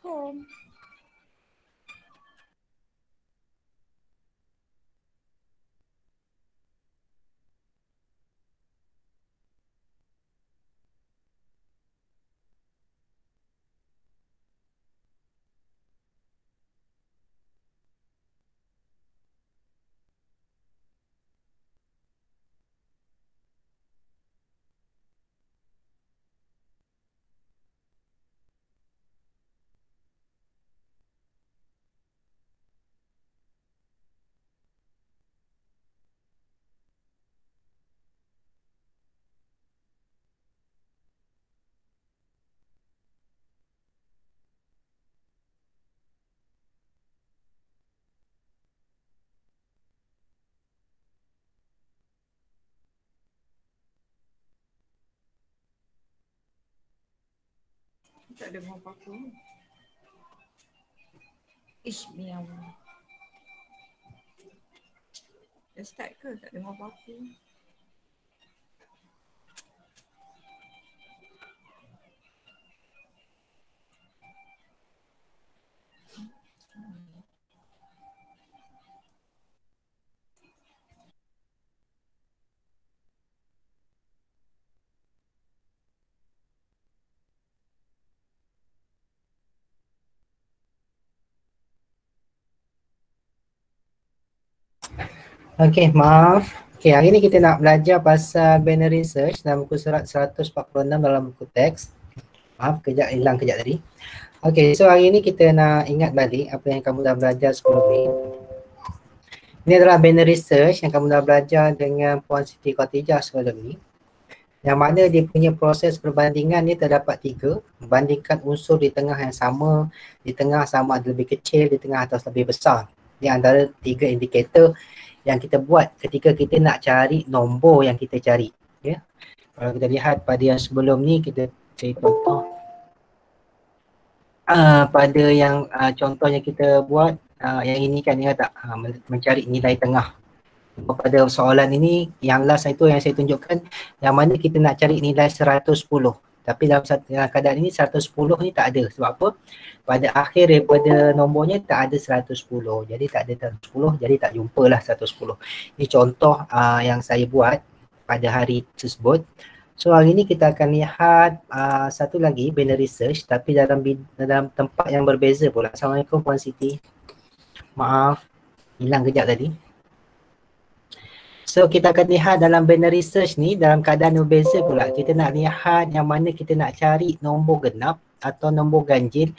home. Tak dengar apa-apa. Ish, miau. Dah start ke? Tak dengar apa-apa. Okey, maaf. Okey, hari ni kita nak belajar pasal binary search dalam muka surat 146 dalam buku teks. Maaf, hilang kejap tadi. Okey, so hari ni kita nak ingat balik apa yang kamu dah belajar sebelum ni. Ini adalah binary search yang kamu dah belajar dengan Puan Siti Khadijah sebelum ni. Yang mana dia punya proses perbandingan ni terdapat 3. Membandingkan unsur di tengah yang sama, di tengah sama ada lebih kecil, di tengah atau lebih besar. Ini antara 3 indikator yang kita buat ketika kita nak cari nombor yang kita cari. Ya. Kalau kita lihat pada yang sebelum ni, kita cari contoh. Pada yang contohnya kita buat, yang ini kan ingat tak, mencari nilai tengah. Pada soalan ini, yang last itu yang saya tunjukkan, yang mana kita nak cari nilai 110. Tapi dalam keadaan ini 110 ni tak ada. Sebab apa? Pada akhir daripada nombornya tak ada 110. Jadi tak ada 110, jadi tak jumpalah 110. Ini contoh yang saya buat pada hari tersebut. So hari ini kita akan lihat satu lagi binary search tapi dalam tempat yang berbeza pula. Assalamualaikum Puan Siti. Maaf, hilang kejap tadi. So kita akan lihat dalam binary search ni dalam keadaan berbeza pula. Kita nak lihat yang mana kita nak cari nombor genap atau nombor ganjil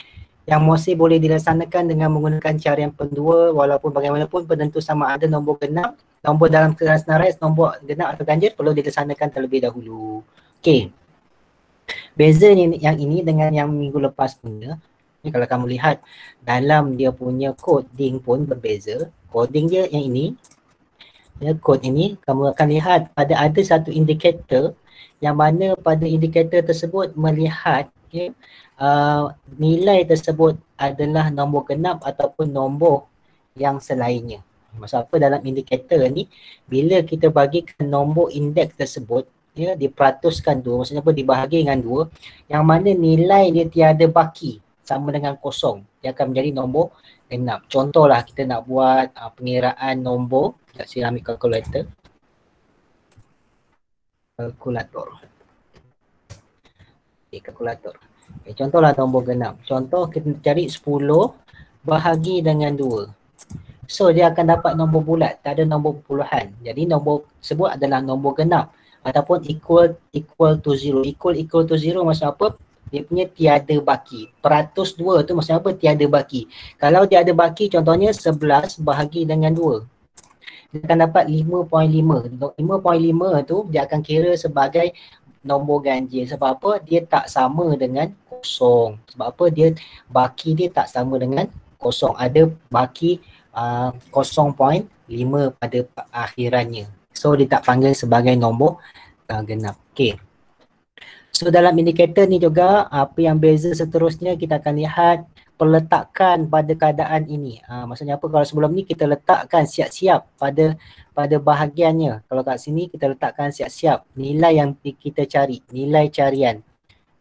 yang masih boleh dilaksanakan dengan menggunakan cara yang pendua walaupun bagaimanapun penentu sama ada nombor genap, nombor dalam kelas senarai, nombor genap atau ganjil perlu dilaksanakan terlebih dahulu. Okey. Beza yang ini dengan yang minggu lepas punya. Ni kalau kamu lihat dalam dia punya coding pun berbeza. Coding dia yang ini. Ya, kod ini kamu akan lihat ada satu indikator yang mana pada indikator tersebut melihat nilai tersebut adalah nombor genap ataupun nombor yang selainnya. Maksud apa dalam indikator ni, bila kita bagikan nombor indeks tersebut diperatuskan 2, maksudnya apa, dibahagi dengan 2, yang mana nilai dia tiada baki sama dengan kosong, dia akan menjadi nombor genap. Contohlah kita nak buat pengiraan nombor. Saya ambil kalkulator. Kalkulator. Okay, contohlah nombor genap. Contoh kita cari 10 bahagi dengan 2. So dia akan dapat nombor bulat, tak ada nombor puluhan. Jadi nombor tersebut adalah nombor genap ataupun equal to 0. Equal to 0 maksud apa? Dia punya tiada baki. Peratus 2 tu maksud apa? Tiada baki. Kalau dia ada baki, contohnya 11 bahagi dengan 2. Dia akan dapat 5.5. 5.5 tu dia akan kira sebagai nombor ganjil. Sebab apa? Dia tak sama dengan kosong. Sebab apa? Baki dia tak sama dengan kosong. Ada baki 0.5 pada akhirannya. So dia tak panggil sebagai nombor genap. Okay. So dalam indikator ni juga apa yang beza seterusnya kita akan lihat peletakan pada keadaan ini. Maksudnya apa? Kalau sebelum ni kita letakkan siap-siap pada bahagiannya. Kalau kat sini kita letakkan siap-siap nilai yang kita cari, nilai carian.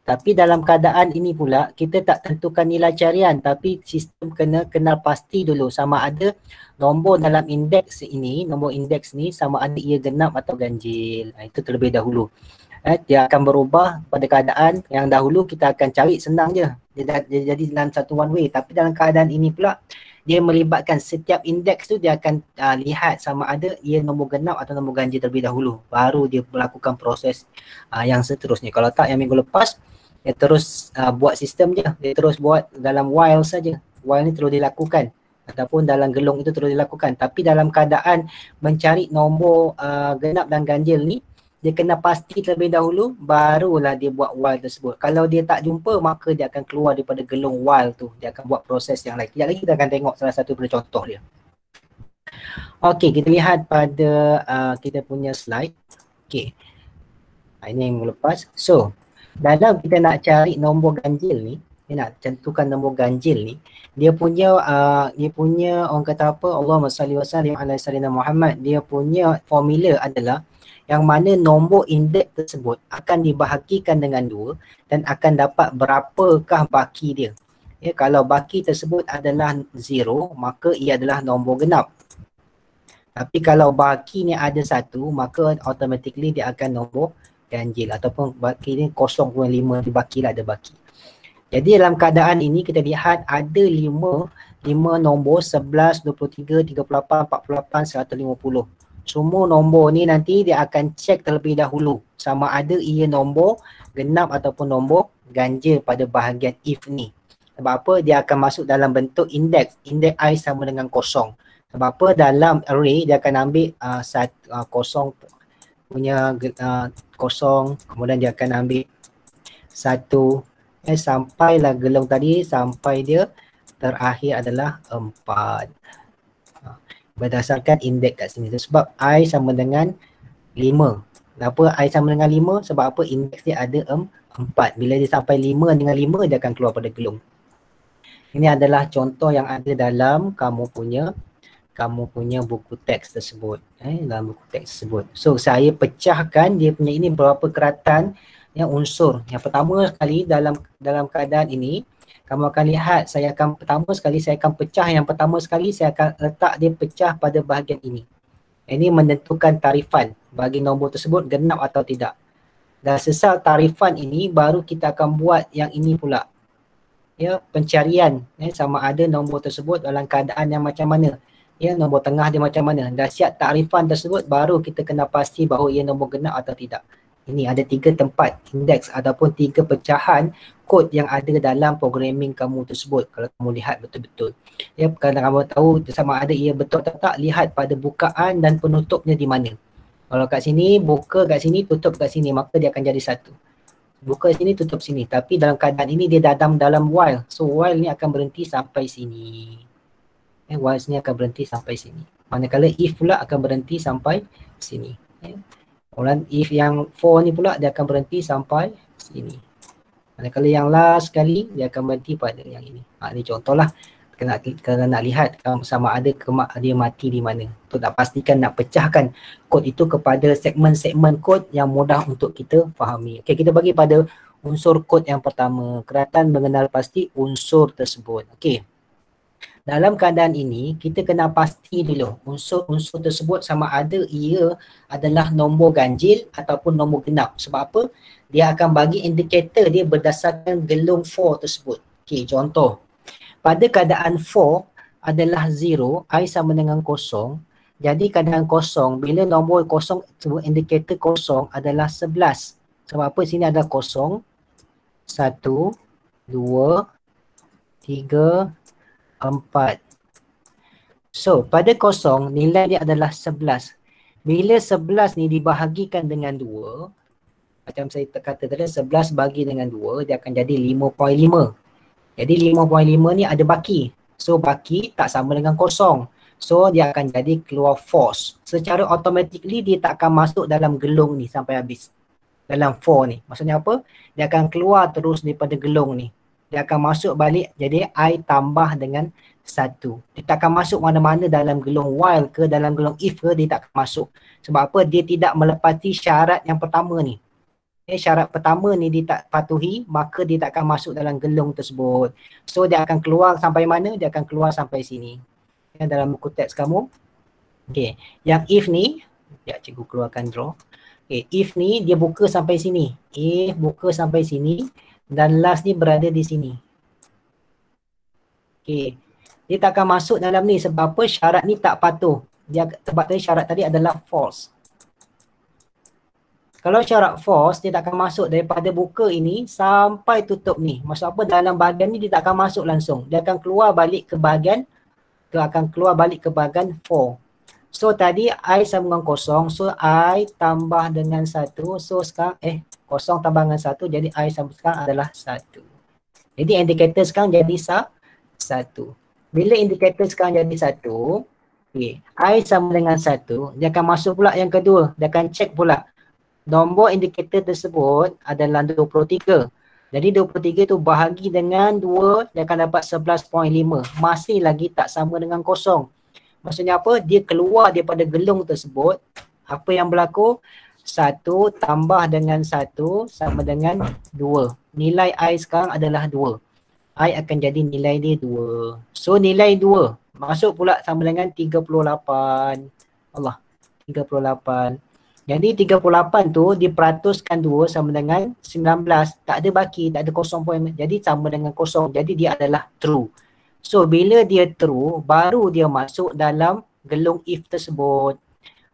Tapi dalam keadaan ini pula kita tak tentukan nilai carian, tapi sistem kena kenal pasti dulu sama ada nombor dalam indeks ini, nombor indeks ni sama ada ia genap atau ganjil. Itu terlebih dahulu. Dia akan berubah pada keadaan yang dahulu kita akan cari senang je. Dia jadi dalam satu one way. Tapi dalam keadaan ini pula dia melibatkan setiap indeks tu dia akan lihat sama ada ia nombor genap atau nombor ganjil terlebih dahulu. Baru dia melakukan proses yang seterusnya. Kalau tak yang minggu lepas dia terus buat sistem je. Dia terus buat dalam while saja. While ni terus dilakukan. Ataupun dalam gelung itu terus dilakukan. Tapi dalam keadaan mencari nombor genap dan ganjil ni, dia kena pasti terlebih dahulu, barulah dia buat while tersebut. Kalau dia tak jumpa, maka dia akan keluar daripada gelung while tu. Dia akan buat proses yang lain. Sekejap lagi kita akan tengok salah satu daripada contoh dia. Okey, kita lihat pada kita punya slide. Okey. Ini yang lepas. So, dalam kita nak cari nombor ganjil ni, dia nak tentukan nombor ganjil ni, dia punya orang kata apa, Allahumma salli wa sallim ala sayyidina Muhammad, dia punya formula adalah yang mana nombor indeks tersebut akan dibahagikan dengan 2 dan akan dapat berapakah baki dia. Ya, kalau baki tersebut adalah 0, maka ia adalah nombor genap. Tapi kalau baki ni ada 1, maka automatically dia akan nombor ganjil ataupun baki ni 0.5 dibaki lah, ada baki. Jadi dalam keadaan ini kita lihat ada 5 nombor 11, 23, 38, 48, 150. Semua nombor ni nanti dia akan cek terlebih dahulu sama ada ia nombor genap ataupun nombor ganjil pada bahagian if ni. Sebab apa? Dia akan masuk dalam bentuk indeks. Indeks I sama dengan 0. Sebab apa? Dalam array dia akan ambil kosong punya kosong, kemudian dia akan ambil 1 sampailah gelung tadi sampai dia terakhir adalah 4. Berdasarkan indeks kat sini. Sebab I sama dengan 5. Kenapa I sama dengan 5? Sebab apa? Indeks dia ada 4. Bila dia sampai 5 dengan 5, dia akan keluar pada gelung. Ini adalah contoh yang ada dalam kamu punya buku teks tersebut. Dalam buku teks tersebut. So, saya pecahkan dia punya ini berapa keratan yang unsur. Yang pertama sekali dalam keadaan ini, kamu akan lihat saya akan pecah yang pertama sekali saya akan letak dia pecah pada bahagian ini. Ini menentukan tarifan bagi nombor tersebut genap atau tidak. Dan sesal tarifan ini baru kita akan buat yang ini pula. Ya, pencarian sama ada nombor tersebut dalam keadaan yang macam mana. Ya, nombor tengah dia macam mana. Dah siap tarifan tersebut baru kita kena pasti bahawa ia nombor genap atau tidak. Ini ada 3 tempat indeks ataupun 3 pecahan kod yang ada dalam programming kamu tersebut kalau kamu lihat betul-betul. Ya, kalau kamu tahu sama ada ia betul atau tak, lihat pada bukaan dan penutupnya di mana. Kalau kat sini, buka kat sini, tutup kat sini, maka dia akan jadi 1. Buka sini, tutup sini. Tapi dalam keadaan ini dia dalam while. So while ni akan berhenti sampai sini. While ni akan berhenti sampai sini. Manakala if pula akan berhenti sampai sini. Kemudian if yang for ni pula dia akan berhenti sampai sini. Manakala yang last sekali dia akan berhenti pada yang ini. Ini contohlah kena nak lihat sama ada dia mati di mana. Untuk nak pastikan nak pecahkan kod itu kepada segmen-segmen kod yang mudah untuk kita fahami. Okey, kita bagi pada unsur kod yang pertama. Keratan mengenal pasti unsur tersebut. Okey. Dalam keadaan ini, kita kena pasti dulu unsur-unsur tersebut sama ada ia adalah nombor ganjil ataupun nombor genap. Sebab apa? Dia akan bagi indikator dia berdasarkan gelung for tersebut. Okey, contoh. Pada keadaan for adalah 0, I sama dengan 0. Jadi keadaan kosong, bila nombor kosong, indikator kosong adalah 11. Sebab apa? Sini ada 0, 1, 2, 3, 4. So, pada kosong nilai dia adalah 11. Bila 11 ni dibahagikan dengan 2, macam saya kata tadi 11 bagi dengan 2, dia akan jadi 5.5. Jadi 5.5 ni ada baki. So, baki tak sama dengan kosong. So, dia akan jadi keluar false. Secara automatically dia tak akan masuk dalam gelung ni sampai habis. Dalam for ni. Maksudnya apa? Dia akan keluar terus daripada gelung ni. Dia akan masuk balik, jadi I tambah dengan 1. Dia tak akan masuk mana-mana dalam gelung while ke, dalam gelung if ke, dia tak akan masuk. Sebab apa? Dia tidak melepati syarat yang pertama ni. Syarat pertama ni dia tak patuhi, maka dia tak akan masuk dalam gelung tersebut. So dia akan keluar sampai mana? Dia akan keluar sampai sini. Dalam buku teks kamu. Okay. Yang if ni, ya cikgu keluarkan draw. Okay. If ni dia buka sampai sini. If buka sampai sini dan last ni berada di sini. Okay. Dia tak akan masuk dalam ni sebab apa? Syarat ni tak patuh. Dia sebab tadi syarat tadi adalah false. Kalau syarat false, dia tak akan masuk daripada buka ini sampai tutup ni. Maksud apa? Dalam bahagian ni dia tak akan masuk langsung. Dia akan keluar balik ke bahagian, ke bahagian 4. So tadi I sama dengan kosong. So I tambah dengan 1. So sekarang, kosong tambah dengan 1. Jadi I sama sekarang adalah 1. Jadi indikator sekarang jadi 1. Bila indikator sekarang jadi 1, okay, I sama dengan 1. Dia akan masuk pula yang kedua. Dia akan check pula. Nombor indikator tersebut adalah 23. Jadi 23 tu bahagi dengan 2, dia akan dapat 11.5. Masih lagi tak sama dengan kosong. Maksudnya apa? Dia keluar daripada gelung tersebut. Apa yang berlaku? 1 tambah dengan 1 sama dengan 2. Nilai I sekarang adalah 2. I akan jadi nilai dia 2. So nilai 2 masuk pula sama dengan 38. Allah, 38. Jadi 38 tu diperatuskan 2 sama dengan 19. Tak ada baki, tak ada kosong pun. Jadi sama dengan kosong. Jadi dia adalah true. So bila dia true, baru dia masuk dalam gelung if tersebut.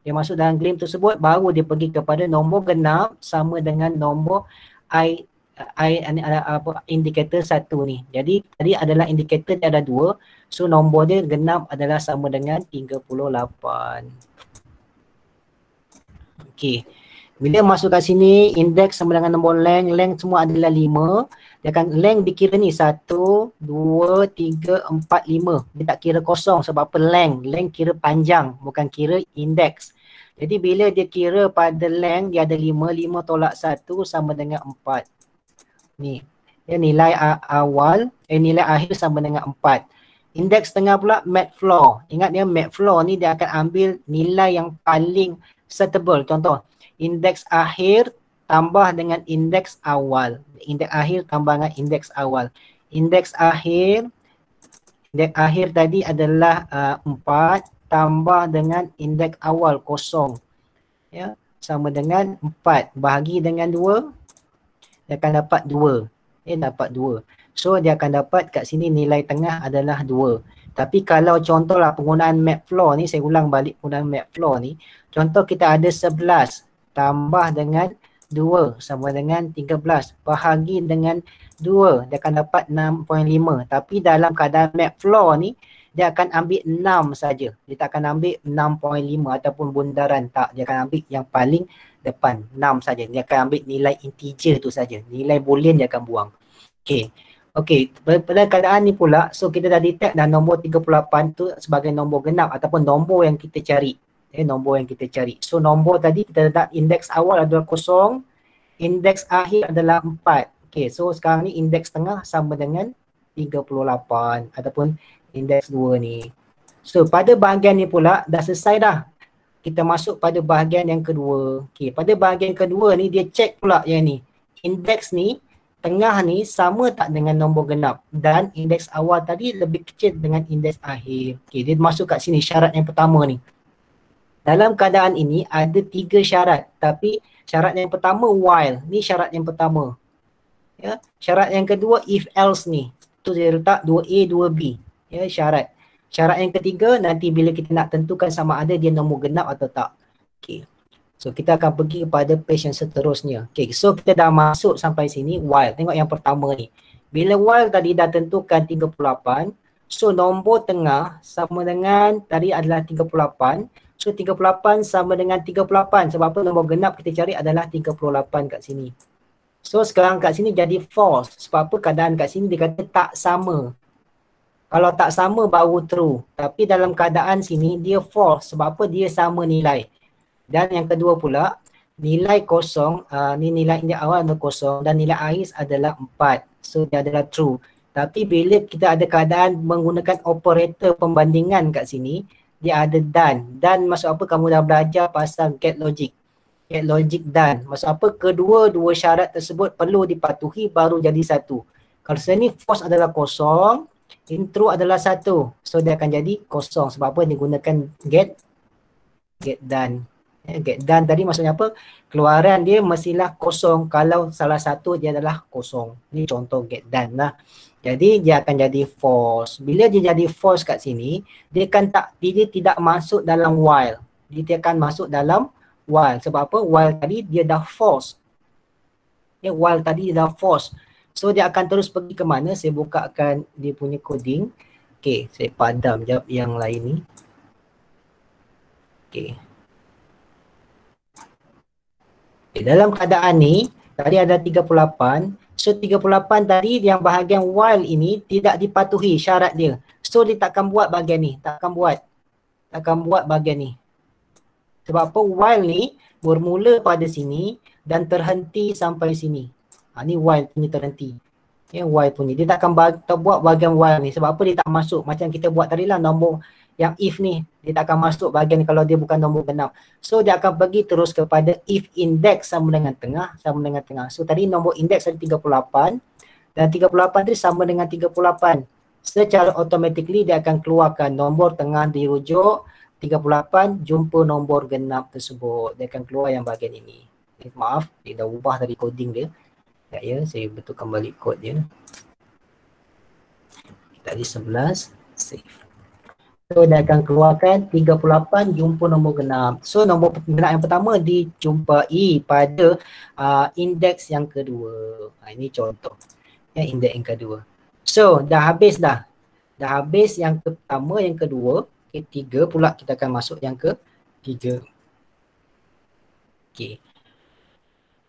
Dia masuk dalam gelung tersebut, baru dia pergi kepada nombor genap sama dengan nombor indikator 1 ni. Jadi tadi adalah indikator dia ada 2. So nombor dia genap adalah sama dengan 38. Okey. Bila masuk kat sini, indeks sama dengan nombor length. Length semua adalah 5. Dia akan length dikira ni 1, 2, 3, 4, 5. Dia tak kira kosong sebab apa length. Length kira panjang, bukan kira indeks. Jadi bila dia kira pada length, dia ada 5. 5 tolak 1 sama dengan 4. Ni. Ya, nilai awal, nilai akhir sama dengan 4. Indeks tengah pula mat floor. Ingat dia mat floor ni dia akan ambil nilai yang paling suitable. Contoh, indeks akhir tambah dengan indeks awal. Indeks akhir tambah dengan indeks awal. Indeks akhir tadi adalah 4 tambah dengan indeks awal 0. Ya, sama dengan 4. Bahagi dengan 2, dia akan dapat 2. Dapat 2. So dia akan dapat kat sini nilai tengah adalah 2. Tapi kalau contohlah penggunaan map floor ni, saya ulang balik penggunaan map floor ni. Contoh kita ada 11 tambah dengan 2 sama dengan 13. Bahagi dengan 2, dia akan dapat 6.5. Tapi dalam keadaan map floor ni, dia akan ambil 6 saja. Dia tak akan ambil 6.5 ataupun bundaran. Tak, dia akan ambil yang paling depan, 6 saja. Dia akan ambil nilai integer tu saja. Nilai boolean dia akan buang. Okey. Okey, pada keadaan ni pula, so kita dah detect dah nombor 38 tu sebagai nombor genap ataupun nombor yang kita cari. Nombor yang kita cari. So nombor tadi kita letak indeks awal adalah 0, indeks akhir adalah 4. Okey, so sekarang ni indeks tengah sama dengan 38 ataupun indeks 2 ni. So pada bahagian ni pula dah selesai dah. Kita masuk pada bahagian yang kedua. Okey, pada bahagian kedua ni dia check pula yang ni. Indeks ni tengah ni sama tak dengan nombor genap dan indeks awal tadi lebih kecil dengan indeks akhir. Okey, dia masuk kat sini syarat yang pertama ni. Dalam keadaan ini ada 3 syarat, tapi syarat yang pertama while. Ni syarat yang pertama. Ya, syarat yang kedua if else ni. Tu dia letak 2A 2B. Ya, syarat. Syarat yang ketiga nanti bila kita nak tentukan sama ada dia nombor genap atau tak. Okey. So kita akan pergi kepada page yang seterusnya. Okay, so kita dah masuk sampai sini while. Tengok yang pertama ni. Bila while tadi dah tentukan 38, so nombor tengah sama dengan tadi adalah 38. So 38 sama dengan 38. Sebab apa nombor genap kita cari adalah 38 kat sini. So sekarang kat sini jadi false. Sebab apa keadaan kat sini dia kata tak sama. Kalau tak sama baru true. Tapi dalam keadaan sini dia false. Sebab apa dia sama nilai. Dan yang kedua pula, nilai 0, ni nilai indeks awal adalah 0 dan nilai akhir adalah 4. So dia adalah true. Tapi bila kita ada keadaan menggunakan operator pembandingan kat sini, dia ada dan. Dan maksud apa? Kamu dah belajar pasal get logic. get logic done. Maksud apa? Kedua-dua syarat tersebut perlu dipatuhi baru jadi satu. Kalau sini false adalah kosong, in true adalah satu. So dia akan jadi kosong. Sebab apa? Dia gunakan get done. Get done tadi maksudnya apa? Keluaran dia mestilah kosong kalau salah satu dia adalah kosong. Ini contoh get done lah. Jadi dia akan jadi false. Bila dia jadi false kat sini, dia tidak masuk dalam while. Dia akan masuk dalam while. Sebab apa? While tadi dia dah false. While tadi dia dah false. So dia akan terus pergi ke mana? Saya bukakan dia punya coding. Okay, saya padam jap yang lain ni. Okay. Dalam keadaan ni, tadi ada 38. So 38 tadi yang bahagian while ini tidak dipatuhi syarat dia. So dia takkan buat bahagian ni. Takkan buat bahagian ni. Sebab apa? While ni bermula pada sini dan terhenti sampai sini. Ni while punya terhenti. While punya. Dia takkan buat bahagian while ni. Sebab apa? Dia tak masuk. Macam kita buat tadi lah nombor yang if ni. Dia takkan masuk bahagian ni kalau dia bukan nombor genap. So dia akan pergi terus kepada if index sama dengan tengah. So tadi nombor index ada 38. Dan 38 tadi sama dengan 38. Secara automatically dia akan keluarkan nombor tengah dirujuk 38 jumpa nombor genap tersebut. Dia akan keluar yang bahagian ini. Maaf, dia dah ubah tadi coding dia. Ya, saya betulkan balik kod dia. Tadi 11, save. So dia akan keluarkan 38 jumpa nombor genap. So nombor genap yang pertama dijumpai pada indeks yang kedua. Ini contoh. Indeks yang kedua. So dah habis dah. Dah habis yang pertama, yang kedua. Ketiga pula kita akan masuk yang ketiga. Okay.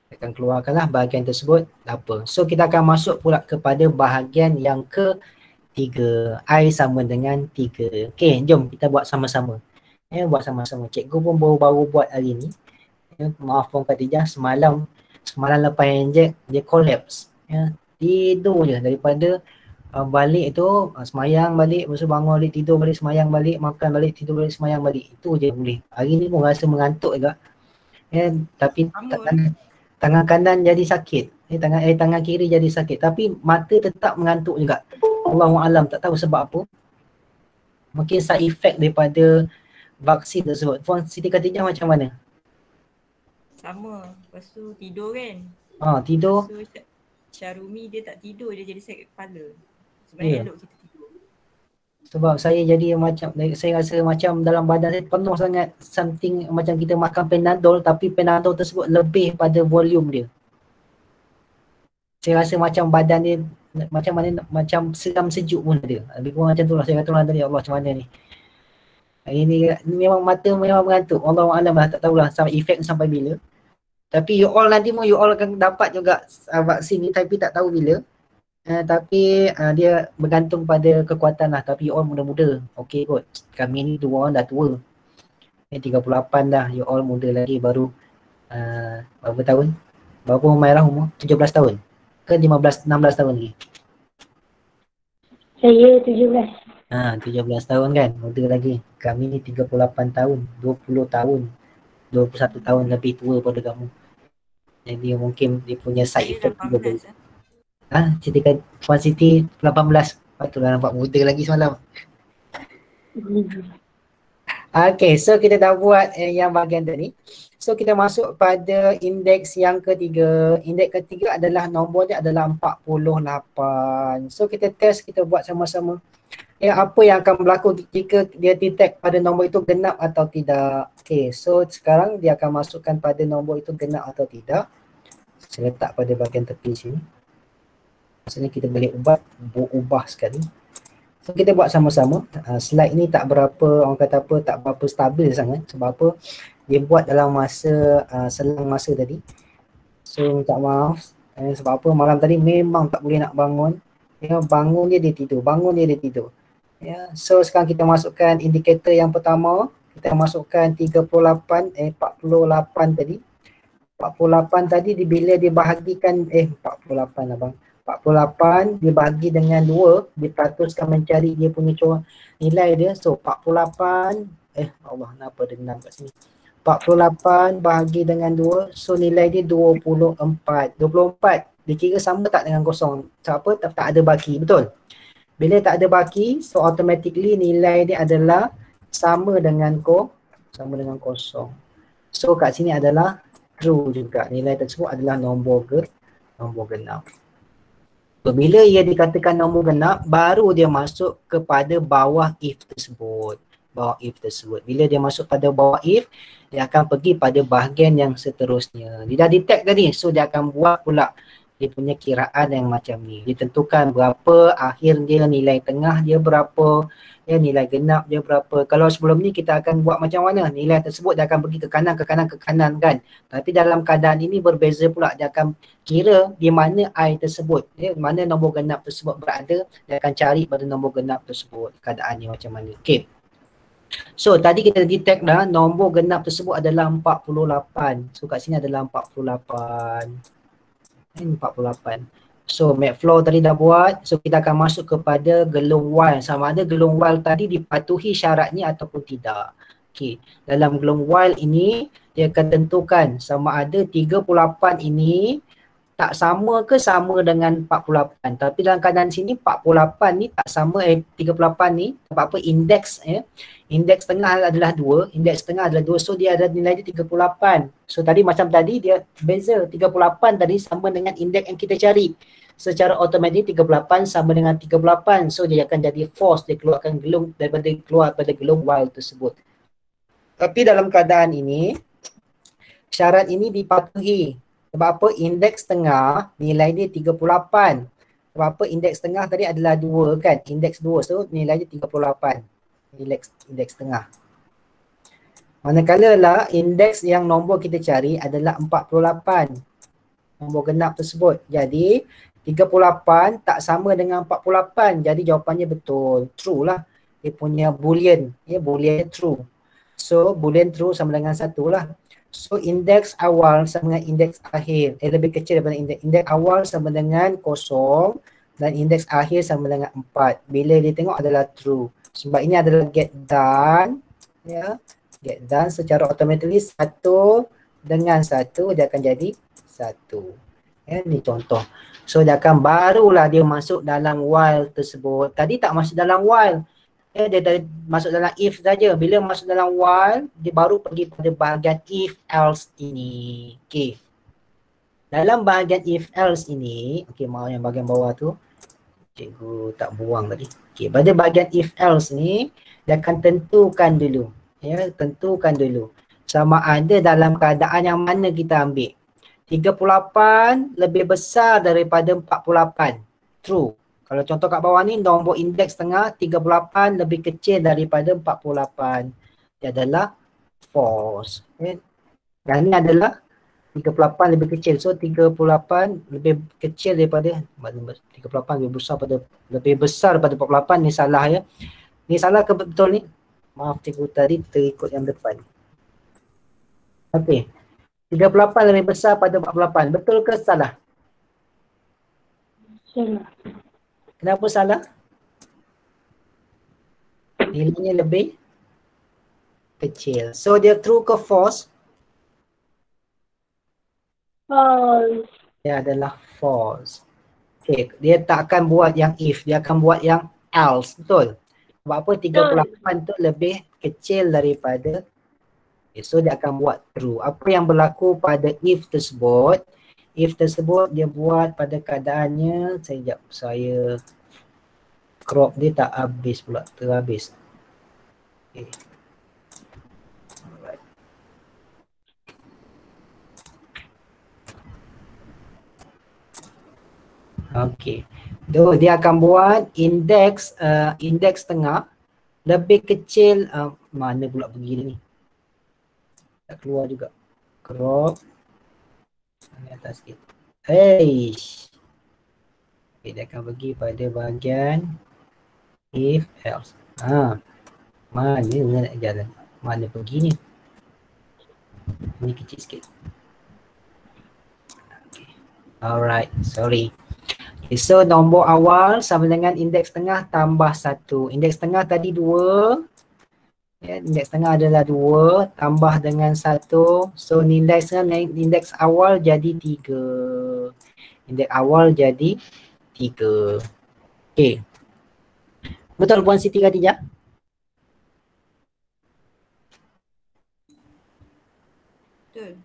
Kita akan keluarkanlah bahagian tersebut. Apa? So kita akan masuk pula kepada bahagian yang ketiga. I sama dengan 3. Okay, jom kita buat sama-sama. Buat sama-sama. Cikgu pun baru-baru buat hari ni. Maaf Puan Khatijah, semalam lepas injek dia collapse. Tidur je daripada balik tu, semayang balik, lepas tu bangun balik, tidur balik, semayang balik, makan balik, tidur balik, semayang balik. Itu je boleh. Hari ni pun rasa mengantuk juga. Tapi tangan kanan jadi sakit. Tangan kiri jadi sakit. Tapi mata tetap mengantuk juga. Allahualam, tak tahu sebab apa. Mungkin side effect daripada vaksin tersebut. Puan Siti Khatijah macam mana? Sama. Lepas tu tidur kan? Tidur. Lepas tu Syarumi dia tak tidur, dia jadi sakit kepala. Sebenarnya elok kita tidur. Sebab saya jadi macam, saya rasa macam dalam badan saya penuh sangat something macam kita makan Panadol tapi Panadol tersebut lebih pada volume dia. Saya rasa macam badan dia macam mana, macam seram sejuk pun ada. Lebih kurang macam tu lah. Saya kata orang tadi, Allah macam mana ni. Ini memang mata memang mengantuk. Allahualam lah, tak tahulah sampai efek sampai bila. Tapi you all nanti pun you all akan dapat juga vaksin ni tapi tak tahu bila. Tapi dia bergantung pada kekuatan lah. Tapi you all muda-muda. Okey kot. Kami ni dua orang dah tua. 38 dah. You all muda lagi baru berapa tahun? Berapa Humairah umur? 17 tahun? Ke 16 tahun lagi? Saya 17. 17 tahun kan? Muda lagi. Kami ni 38 tahun. 20 tahun. 21 tahun lebih tua pada kamu. Jadi mungkin dia punya side effect juga. Ceritakan Puan Siti 18. Patutlah nampak muda lagi semalam. Okay, so kita dah buat yang bahagian tadi. So kita masuk pada indeks yang ketiga. Indeks ketiga adalah nombornya adalah 48. So kita test, kita buat sama-sama. Apa yang akan berlaku jika dia detect pada nombor itu genap atau tidak. Okay, so sekarang dia akan masukkan pada nombor itu genap atau tidak. Saya letak pada bahagian tepi sini. Maksudnya kita boleh ubah sekali. So kita buat sama-sama. Slide ni tak berapa, orang kata apa, tak berapa stabil sangat. Sebab apa? Dia buat dalam masa, selang masa tadi. So minta maaf. Sebab apa? Malam tadi memang tak boleh nak bangun. Bangun dia tidur. So sekarang kita masukkan indikator yang pertama. Kita masukkan 48 tadi. 48 tadi bila dibahagikan 48 abang. 48 dibahagi dengan 2, diperatuskan mencari dia punya nilai dia. So 48 Allah kenapa dia 6 kat sini. 48 bahagi dengan 2, so nilai dia 24. 24 dikira sama tak dengan kosong? Tak apa, tak ada baki, betul? Bila tak ada baki, so automatically nilai dia adalah sama dengan kosong. So kat sini adalah true juga. Nilai tersebut adalah nombor genap. So, bila ia dikatakan nombor genap, baru dia masuk kepada bawah if tersebut. Bila dia masuk pada bawah if, dia akan pergi pada bahagian yang seterusnya. Dia dah detect tadi, so dia akan buat pula dia punya kiraan yang macam ni. Dia tentukan berapa akhir dia, nilai tengah dia berapa, ya, nilai genap dia berapa. Kalau sebelum ni kita akan buat macam mana? Nilai tersebut dia akan pergi ke kanan kan. Tapi dalam keadaan ini berbeza pula, dia akan kira di mana I tersebut, ya, mana nombor genap tersebut berada, dia akan cari pada nombor genap tersebut keadaannya macam mana. Okey. So tadi kita detect dah nombor genap tersebut adalah 48. So kat sini adalah 48. Ini 48. So Mapflow tadi dah buat. So kita akan masuk kepada gelung while. Sama ada gelung while tadi dipatuhi syaratnya ataupun tidak. Okey. Dalam gelung while ini dia akan tentukan sama ada 38 ini tak sama ke sama dengan 48. Tapi dalam keadaan sini 48 ni tak sama 38 ni. Sebab apa? Indeks, ya. Indeks tengah adalah 2. Indeks tengah adalah 2. So dia ada nilai dia 38. So tadi macam tadi dia beza. 38 tadi sama dengan indeks yang kita cari. Secara automatik 38 sama dengan 38. So dia akan jadi false. Dia keluarkan gelung keluar pada gelung while tersebut. Tapi dalam keadaan ini syarat ini dipatuhi. Sebab apa? Indeks tengah nilai dia 38. Sebab apa? Indeks tengah tadi adalah 2 kan? Indeks 2. So nilai dia 38. Indeks tengah. Manakala lah indeks yang nombor kita cari adalah 48. Nombor genap tersebut. Jadi 38 tak sama dengan 48. Jadi jawapannya betul. True lah. Dia punya boolean. Ya, boolean true. So boolean true sama dengan 1 lah. So indeks awal sama dengan indeks akhir. Lebih kecil daripada indeks. Indeks awal sama dengan 0 dan indeks akhir sama dengan 4. Bila dia tengok adalah true. Sebab ini adalah get done. Ya, get done secara automatically 1 dengan 1 dia akan jadi 1. Ya, ni contoh. So dia akan barulah dia masuk dalam while tersebut. Tadi tak masuk dalam while. Ya, dia masuk dalam if saja. Bila masuk dalam while, dia baru pergi pada bahagian if else ini. Okey. Dalam bahagian if else ini, okey, maaf yang bahagian bawah tu cikgu tak buang tadi. Okey, pada bahagian if else ni dia akan tentukan dulu. Ya, tentukan dulu sama ada dalam keadaan yang mana kita ambil. 38 lebih besar daripada 48. True. Kalau contoh kat bawah ni nombor indeks tengah 38 lebih kecil daripada 48. Dia adalah false. Okay. Dan ini adalah 38 lebih kecil. So 38 lebih kecil daripada 38 lebih besar daripada 48. Ni salah ya. Ni salah ke betul ni? Maaf cikgu tadi terikut yang depan. Okey. 38 lebih besar pada 48. Betul ke salah? Salah. Kenapa salah? Nilainya lebih kecil. So dia true ke false? False. Dia adalah false. Okay. Dia tak akan buat yang if. Dia akan buat yang else. Betul? Sebab apa? 38 tu lebih kecil daripada. Okay. So dia akan buat true. Apa yang berlaku pada if tersebut? If tersebut dia buat pada keadaannya, saya crop dia tak habis pula, terhabis. Okay. Alright. Okay. Dia akan buat indeks indeks tengah lebih kecil, mana pula pergi ni? Tak keluar juga. Crop. Di atas sikit. Okay, dia akan pergi pada bahagian if else. Mana nak jalan? Mana pergi ni? Ini kecil sikit. Okay. Alright, sorry. Okay, so nombor awal sama dengan indeks tengah tambah 1. Indeks tengah tadi 2. Ya, indeks tengah adalah 2 tambah dengan 1. So nilai sekarang indeks awal jadi 3. Indeks awal jadi 3. Okey. Betul Puan Siti Khadijah? Betul.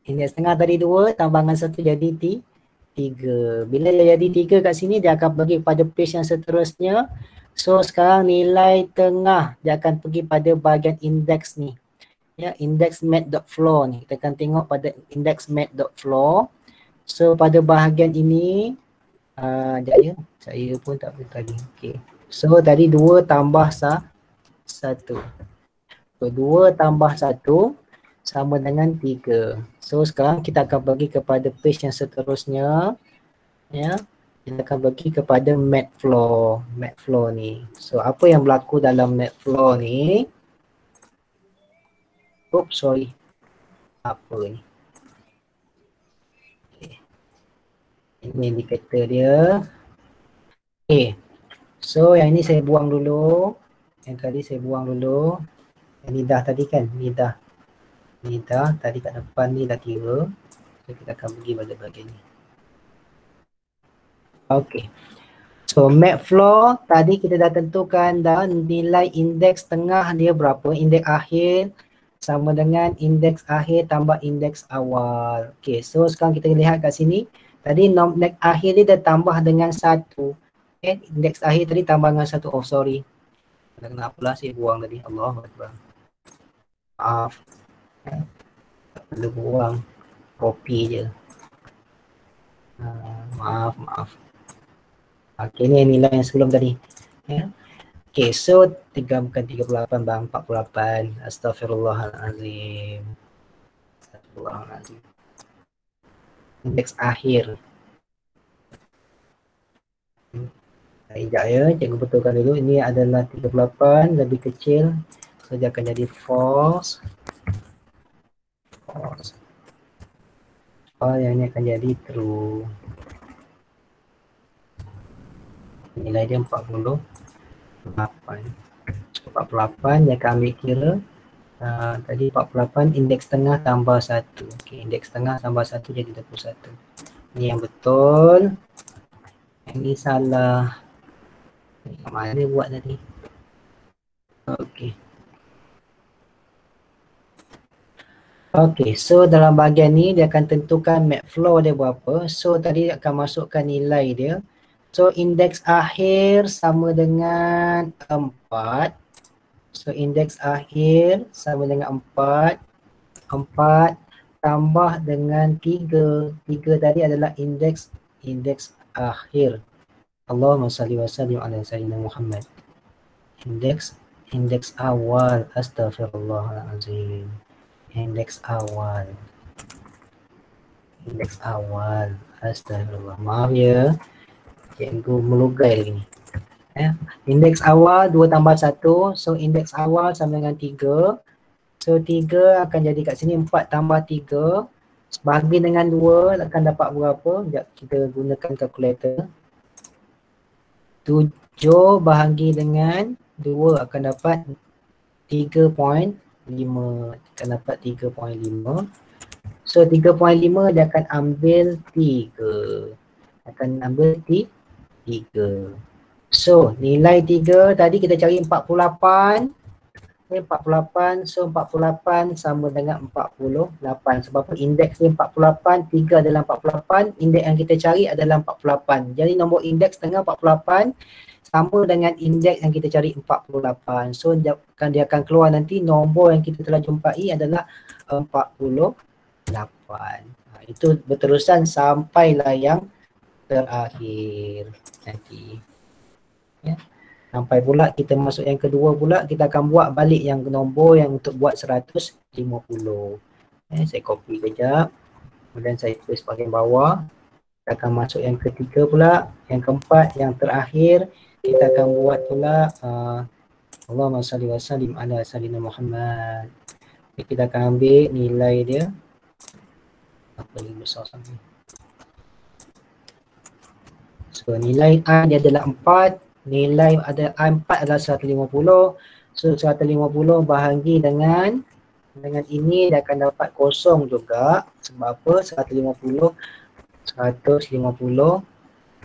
Indeks tengah tadi 2 tambah dengan 1 jadi 3. Bila dia jadi 3 kat sini, dia akan pergi pada page yang seterusnya. So sekarang nilai tengah dia akan pergi pada bahagian indeks ni. Ya, index mat.floor ni. Kita akan tengok pada index mat.floor. So pada bahagian ini saya pun tak boleh tadi. Okay. So tadi 2 tambah 1. So 2 tambah 1 sama dengan 3. So sekarang kita akan pergi kepada page yang seterusnya. Ya. Kita akan pergi kepada mat floor. Mat floor ni. So apa yang berlaku dalam mat floor ni? Oops, sorry. Apa ni? Okay. Ini indikator dia. Okay. So yang ini saya buang dulu. Yang tadi saya buang dulu. Yang ni dah tadi kan? Ni dah. Ni dah. Tadi kat depan ni dah 3. So kita akan pergi pada bahagian ni. Okay. So map floor tadi kita dah tentukan dah nilai indeks tengah dia berapa. Indeks akhir sama dengan indeks akhir tambah indeks awal. Okay. So sekarang kita lihat kat sini. Tadi indeks akhir dia dah tambah dengan 1. Okay. Indeks akhir tadi tambah dengan 1. Oh sorry. Kenapa lah saya buang tadi. Allahuakbar. Maaf. Tak perlu buang. Copy je. Maaf. Okay, ni nilai yang sebelum tadi. Ya. Okay, so 3 bukan 38 bang, 48. Astaghfirullahalazim. Astaghfirullahalazim. Indeks akhir. Sekejap ya, cikgu betulkan dulu. Ini adalah 38, lebih kecil. So dia akan jadi false. Oh, yang ini akan jadi true. Nilai dia 48. 48 dia akan ambil kira. Tadi 48 indeks tengah tambah 1. Okay, indeks tengah tambah 1 jadi 21. Ini yang betul. Ini salah. Mana buat tadi? Okay. Okay, so dalam bahagian ni dia akan tentukan map floor dia berapa. So tadi akan masukkan nilai dia. So indeks akhir sama dengan 4. So indeks akhir sama dengan 4. 4 tambah dengan 3. 3 tadi adalah indeks akhir. Allahumma salli wa sallim ala sayyidina Muhammad. Indeks awal. Astaghfirullahalazim. Indeks awal. Astagfirullah. Maaf ya. Cikgu melugai lagi ni. Indeks awal 2 tambah 1. So indeks awal sama dengan 3. So 3 akan jadi kat sini 4 tambah 3. Bahagi dengan 2 akan dapat berapa? Sekejap kita gunakan kalkulator. 7 bahagi dengan 2 akan dapat 3.5. Akan dapat 3.5. So 3.5 dia akan ambil 3. So nilai 3 tadi kita cari 48. 48. So 48 sama dengan 48. Sebab indeks ni 48, 3 adalah 48. Indeks yang kita cari adalah 48. Jadi nombor indeks tengah 48 sama dengan indeks yang kita cari 48. So dia akan keluar nanti nombor yang kita telah jumpai adalah 48. Itu berterusan sampailah yang terakhir nanti. Ya. Sampai pula kita masuk yang kedua pula, kita akan buat balik yang nombor yang untuk buat 150. Saya copy kejap. Kemudian saya tulis bahagian bawah. Kita akan masuk yang ketiga pula, yang keempat, yang terakhir. Kita akan buat pula Allahumma salli wa sallim ala sayyidina Muhammad. Kita akan ambil nilai dia. Apa ni besar sangat. So nilai A dia adalah 4. Nilai ada A4 adalah 150. So 150 bahagi dengan ini dia akan dapat kosong juga. Sebab apa? 150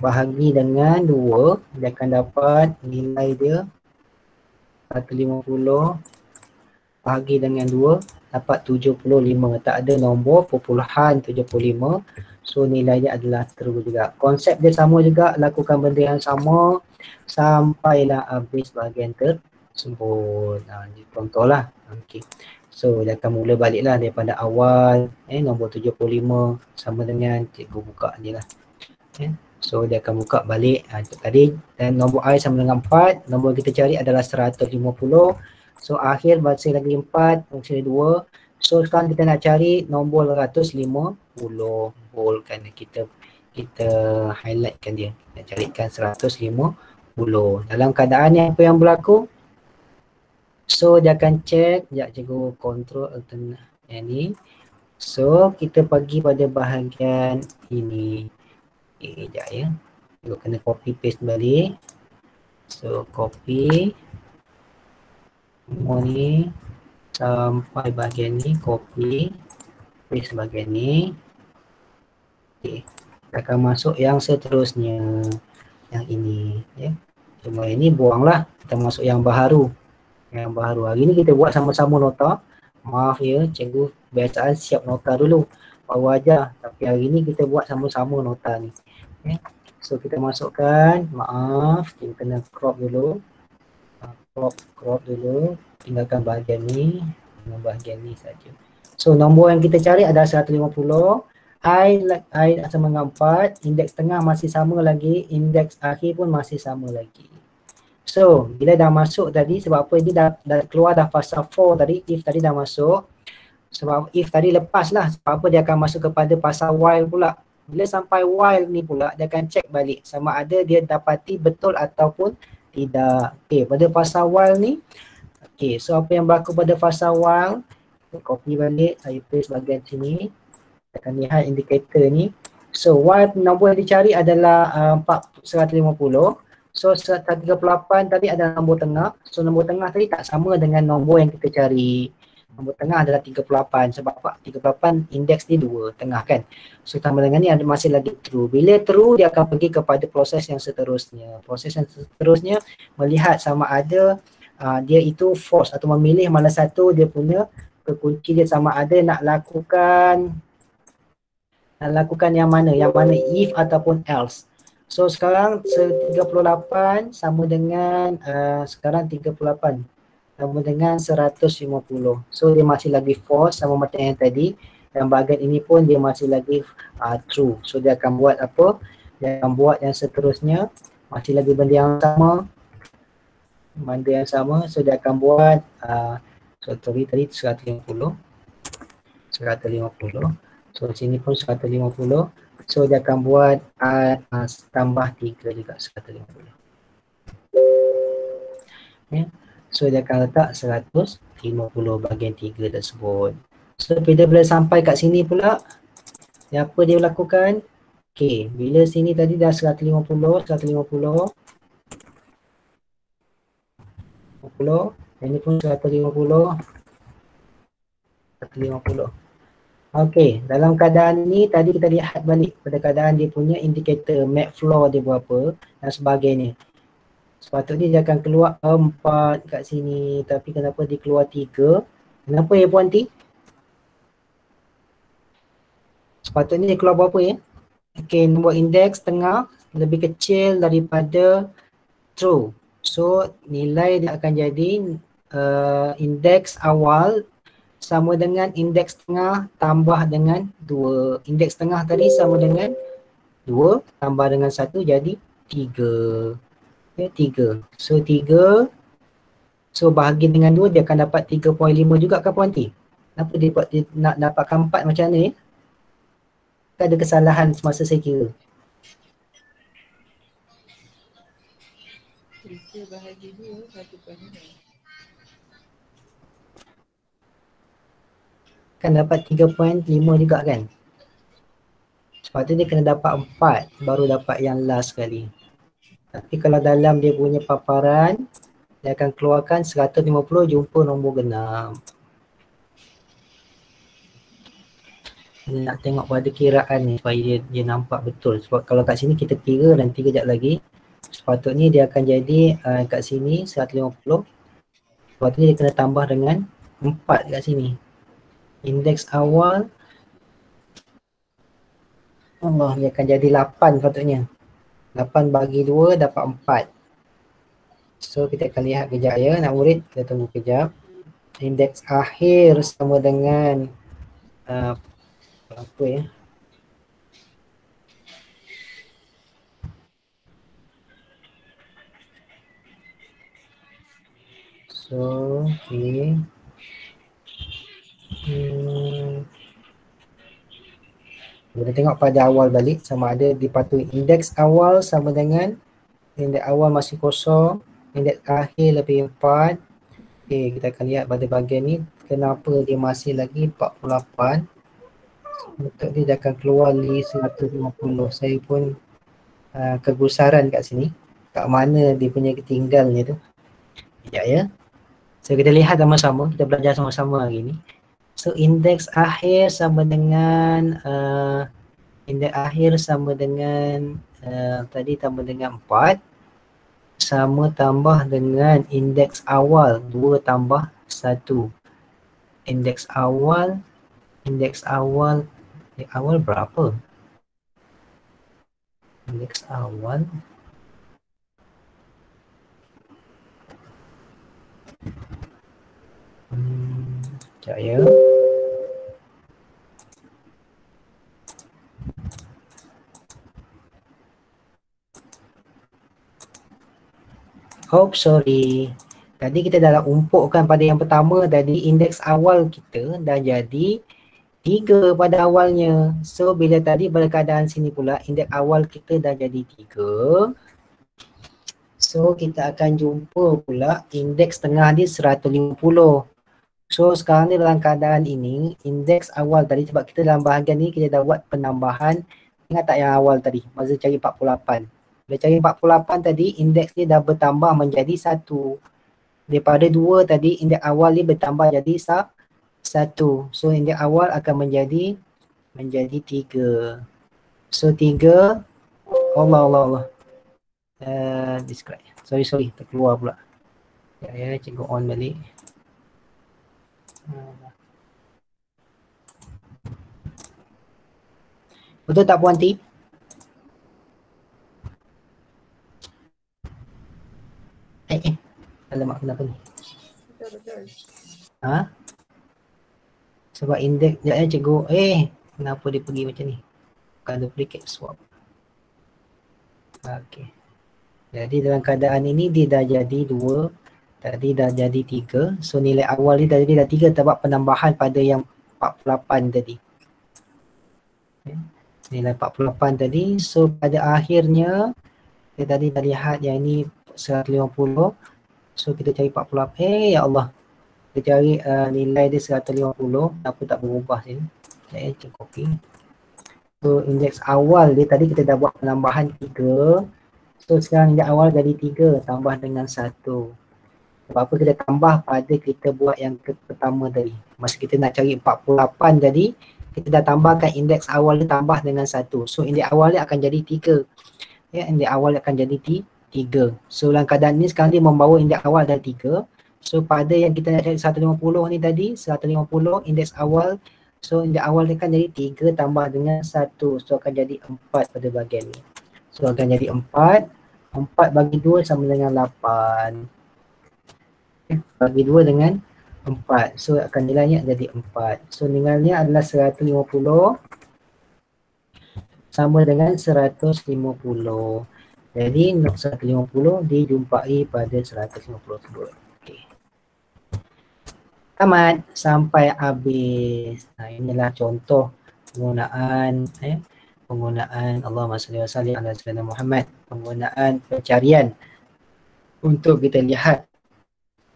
bahagi dengan 2, dia akan dapat nilai dia 150 bahagi dengan 2 dapat 75. Tak ada nombor perpuluhan 75. So nilainya adalah true juga. Konsep dia sama juga, lakukan benda yang sama sampailah habis bahagian tersebut. Contohlah. Okay. So dia akan mula baliklah daripada awal, nombor 75 sama dengan cikgu buka ni lah. So dia akan buka balik tadi, dan nombor I sama dengan 4, nombor kita cari adalah 150. So akhir masih lagi 4, masih 2. So sekarang kita nak cari nombor 150 kan, kita highlightkan dia, nak carikan 150. Dalam keadaan yang apa yang berlaku? So dia akan check, sekejap cikgu control alternate ni. So kita pergi pada bahagian ini. Sekejap ya. Cikgu kena copy paste balik. So copy semua ni sampai bahagian ni, copy paste bahagian ni. Okay. Kita akan masuk yang seterusnya, yang ini ya. Cuma ini buanglah, kita masuk yang baharu. Yang baharu hari ni kita buat sama-sama nota. Maaf ya, cikgu biasaan siap nota dulu baru ajar, tapi hari ni kita buat sama-sama nota ni. Okay. So kita masukkan, maaf, kita kena crop dulu. Crop dulu, tinggalkan bahagian ni, saja. So nombor yang kita cari adalah 150. I sama dengan 4, indeks tengah masih sama lagi, indeks akhir pun masih sama lagi. So bila dah masuk tadi, sebab apa dia dah keluar dah fasa 4 tadi, if tadi dah masuk. Sebab if tadi lepas lah, sebab apa dia akan masuk kepada fasa while pula. Bila sampai while ni pula, dia akan check balik sama ada dia dapati betul ataupun tidak. Okay, pada fasa while ni, okay, so apa yang berlaku pada fasa while, copy balik, saya paste bahagian sini, kita akan lihat indikator ni. So while nombor yang dicari adalah 150. So 138 tadi adalah nombor tengah. So nombor tengah tadi tak sama dengan nombor yang kita cari. Nombor tengah adalah 38. Sebab apa? 38 indeks ni 2, tengah kan. So tambah dengan ni ada masih lagi true. Bila true, dia akan pergi kepada proses yang seterusnya. Proses yang seterusnya melihat sama ada dia itu false atau memilih mana satu dia punya kekunci dia, sama ada nak lakukan yang mana if ataupun else. So sekarang 38 sama dengan sekarang 38 sama dengan 150. So dia masih lagi false sama macam yang tadi, dan bahagian ini pun dia masih lagi true. So dia akan buat apa? Dia akan buat yang seterusnya, masih lagi benda yang sama. So dia akan buat tadi 150. So sini pun 150. So dia akan buat tambah 3 juga 150. Okay. So dia akan letak 150 bahagian 3 tersebut. So bila sampai kat sini pula, apa dia lakukan? Okay, bila sini tadi dah 150, ini pun 150. Okey, dalam keadaan ni tadi kita lihat balik pada keadaan dia punya indikator map floor dia berapa dan sebagainya. Sepatutnya dia akan keluar 4 kat sini, tapi kenapa dia keluar 3? Kenapa ya Puan T? Sepatutnya dia keluar berapa ya? Okey, nombor indeks tengah lebih kecil daripada true. So nilai dia akan jadi indeks awal sama dengan indeks tengah tambah dengan 2. Indeks tengah tadi sama dengan 2 tambah dengan 1 jadi 3. Okay, 3. So 3. So bahagi dengan 2 dia akan dapat 3.5 juga kan Puan T? Kenapa dia nak dapatkan 4 macam mana ya? Ada kesalahan semasa saya kira. 3 bahagi 2, 1.5. Kan dapat 3.5 juga kan. Sepatutnya dia kena dapat 4 baru dapat yang last sekali. Tapi kalau dalam dia punya paparan, Dia akan keluarkan 150 jumpa nombor genap. Ni nak tengok pada kiraan ni supaya dia nampak betul. Sebab kalau kat sini kita kira nanti kejap lagi. Sepatutnya dia akan jadi kat sini 150. Sepatutnya dia kena tambah dengan 4 kat sini. Indeks awal Allah, dia akan jadi 8 sepatutnya. 8 bagi 2 dapat 4. So kita akan lihat kejap ya nak murid. Kita tunggu kejap. Indeks akhir sama dengan apa ya? So, okay. Kita tengok pada awal balik sama ada dipatuhi indeks awal sama dengan indeks awal masih kosong, indeks akhir lebih 4. Okay, kita akan lihat pada bahagian ni kenapa dia masih lagi 48. Untuk dia akan keluar li 150. Saya pun kegusaran kat sini. Kat mana dia punya ketinggalnya tu. Sekejap ya. So kita lihat sama-sama, kita belajar sama-sama hari ni. So indeks akhir sama dengan tadi tambah dengan 4 sama tambah dengan indeks awal 2 tambah 1. Indeks awal berapa? Indeks awal sekejap ya. Oh sorry. Tadi kita dah umpukkan pada yang pertama tadi indeks awal kita dah jadi 3 pada awalnya. So bila tadi pada keadaan sini pula indeks awal kita dah jadi 3. So kita akan jumpa pula indeks tengah dia 150. So sekarang ni dalam keadaan ini indeks awal tadi sebab kita dalam bahagian ni kita dah buat penambahan. Ingat tak yang awal tadi masa cari 48. Bila cari 48 tadi indeks dia dah bertambah menjadi 1. Daripada 2 tadi indeks awal dia bertambah jadi 1. So indeks awal akan menjadi 3. So 3 Allah. Describe. Sorry terkeluar pula. Ya, cikgu on balik. Betul tak Puan Ti? Alamak kenapa ni? Betul. Ha? Sebab indeks cikgu. Kenapa dia pergi macam ni? Bukan duplicate swap. Okey. Jadi dalam keadaan ini dia dah jadi 2. Tadi dah jadi 3. So nilai awal ni dah jadi 3 sebab penambahan pada yang 48 tadi. Okay. Nilai 48 tadi. So pada akhirnya kita tadi dah lihat yang ini 150. So kita cari 48. Ya Allah. Kita cari nilai dia 150. Kenapa tak berubah sini? Saya cukup copy. So indeks awal dia tadi kita dah buat penambahan 3. So sekarang indeks awal jadi 3 tambah dengan 1. Sebab apa kita tambah pada kita buat yang pertama tadi. Masa kita nak cari 48 tadi, kita dah tambahkan indeks awal dia tambah dengan 1. So indeks awal dia akan jadi 3. Ya, indeks awal akan jadi 3. So dalam keadaan ni sekarang dia membawa indeks awal dah 3. So pada yang kita nak cari 150 ni tadi, 150 indeks awal. So indeks awal dia akan jadi 3 tambah dengan 1. So akan jadi 4 pada bahagian ni. So akan jadi 4. 4 bagi 2 sama dengan 8. Okay. Bagi 2 dengan 4. So akan nilainya jadi 4. So nilainya adalah 150 sama dengan 150. Jadi 150 dijumpai pada 150 tersebut. Okay. Tamat sampai habis. Inilah contoh penggunaan Allahumma salli wa sallim ala sayyidina Muhammad, penggunaan pencarian untuk kita lihat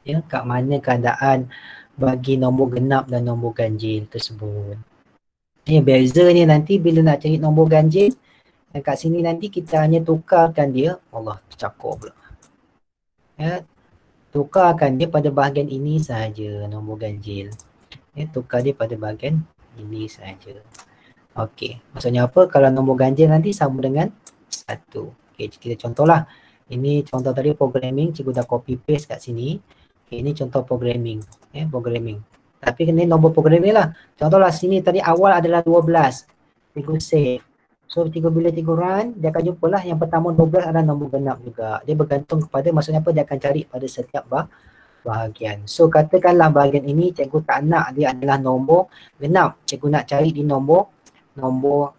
ya kat mana keadaan bagi nombor genap dan nombor ganjil tersebut. Ya, bezanya nanti bila nak cari nombor ganjil kat sini nanti kita hanya tukarkan dia. Allah tercakap pula. Ya, tukarkan dia pada bahagian ini sahaja, nombor ganjil. Tukar dia pada bahagian ini sahaja. Okey, maksudnya apa? Kalau nombor ganjil nanti sama dengan 1. Okey, kita contohlah. Ini contoh tadi programming, cikgu dah copy paste kat sini. Okay, ini contoh programming. Programming. Tapi ini nombor programming lah. Contohlah sini tadi awal adalah 12. Cikgu save. So bila cikgu run, dia akan jumpa lah yang pertama 12 adalah nombor genap juga. Dia bergantung kepada, maksudnya apa, dia akan cari pada setiap bahagian. So katakanlah bahagian ini cikgu tak nak dia adalah nombor genap. Cikgu nak cari di nombor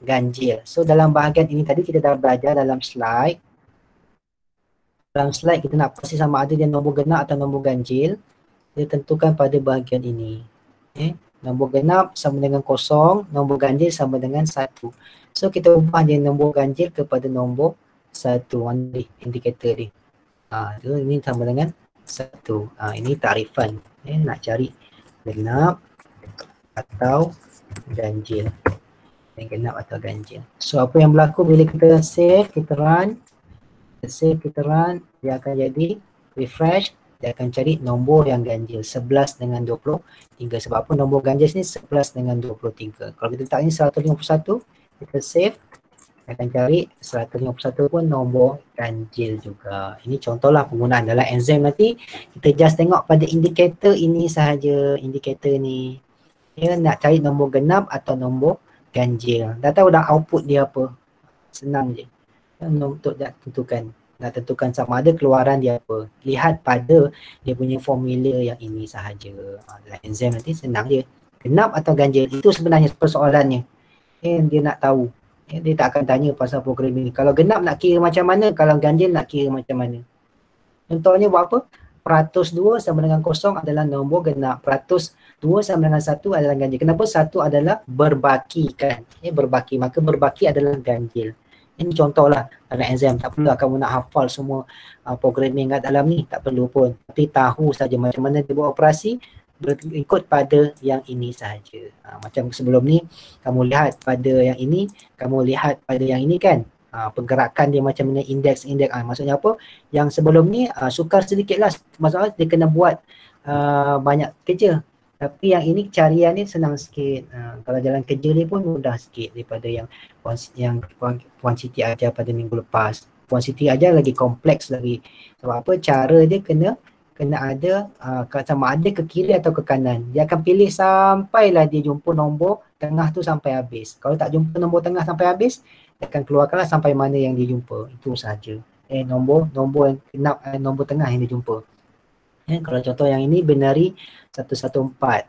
ganjil. So dalam bahagian ini tadi kita dah belajar dalam slide. Dalam slide kita nak pasti sama ada dia nombor genap atau nombor ganjil. Dia tentukan pada bahagian ini. Nombor genap sama dengan 0, nombor ganjil sama dengan 1. So kita ubah dia nombor ganjil kepada nombor 1. Mana indikator dia. Ini sama dengan 1. Ini tarifan. Nak cari genap atau ganjil. Genap atau ganjil. So apa yang berlaku bila kita save, kita run. Dia akan jadi refresh. Dia akan cari nombor yang ganjil 11 dengan 23. Sebab apa nombor ganjil ni 11 dengan 23. Kalau kita letak ni 151, kita save, dia akan cari 151 pun nombor ganjil juga. Ini contohlah penggunaan dalam exam nanti. Kita just tengok pada indikator ini sahaja, indikator ni. Dia nak cari nombor genap atau nombor ganjil. Dah tahu dah output dia apa. Senang je. Untuk tentukan. Nak tentukan sama ada keluaran dia apa. Lihat pada dia punya formula yang ini sahaja. Dalam exam nanti senang je. Genap atau ganjil, itu sebenarnya persoalannya. Dia nak tahu. Dia tak akan tanya pasal program ini. Kalau genap nak kira macam mana, kalau ganjil nak kira macam mana. Contohnya buat apa? Peratus 2 sama dengan 0 adalah nombor genap. Peratus 2 sama dengan 1 adalah ganjil. Kenapa? 1 adalah berbaki kan. Berbaki. Maka berbaki adalah ganjil. Ini contohlah dalam exam. Tak perlu kamu nak hafal semua programming kat dalam ni. Tak perlu pun. Tapi tahu saja macam mana dia buat operasi, berikut pada yang ini sahaja. Macam sebelum ni, kamu lihat pada yang ini, kamu lihat pada yang ini kan. Pergerakan dia macam mana, indeks. Maksudnya apa? Yang sebelum ni sukar sedikit lah. Maksudnya dia kena buat banyak kerja. Tapi yang ini carian ni senang sikit. Kalau jalan kerja dia pun mudah sikit daripada yang Puan Siti ajar pada minggu lepas. Puan Siti ajar lagi kompleks lagi. Sebab apa? Cara dia kena ada sama ada ke kiri atau ke kanan. Dia akan pilih sampailah dia jumpa nombor tengah tu sampai habis. Kalau tak jumpa nombor tengah sampai habis, dia akan keluarkanlah sampai mana yang dia jumpa. Itu sahaja. Nombor yang genap, nombor tengah yang dia jumpa. Kalau contoh yang ini binary 114.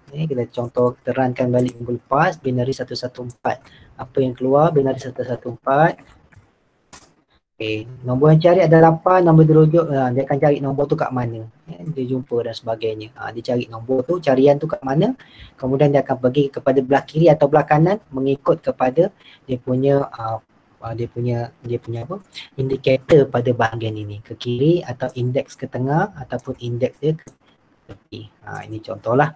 Kita contoh, kita runkan balik minggu lepas, binary 114. Apa yang keluar? Binary 114. Nombor yang cari ada 8, nombor dia rujuk, dia akan cari nombor tu kat mana. Dia jumpa dan sebagainya. Dia cari nombor tu, carian tu kat mana. Kemudian dia akan pergi kepada belah kiri atau belah kanan mengikut kepada dia punya apa? Indikator pada bahagian ini. Ke kiri atau indeks ke tengah ataupun indeks dia ke tepi. Ini contohlah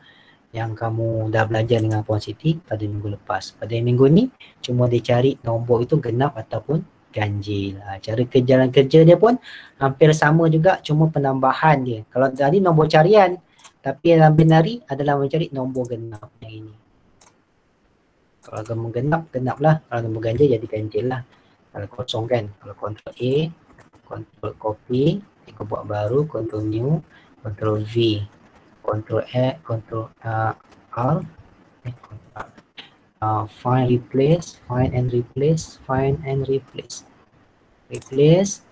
yang kamu dah belajar dengan Puan Siti pada minggu lepas. Pada minggu ni cuma dia cari nombor itu genap ataupun ganjil. Cara jalan kerja dia pun hampir sama juga, cuma penambahan dia. Kalau tadi nombor carian, tapi dalam binary adalah mencari nombor genap yang ini. Kalau nombor genap lah. Kalau nombor ganjil jadi ganjil lah. Kalau kosong kan. Kalau Ctrl A, Ctrl copy, kita buat baru, Ctrl new, Ctrl V, Ctrl A, Ctrl R, find replace, find and replace,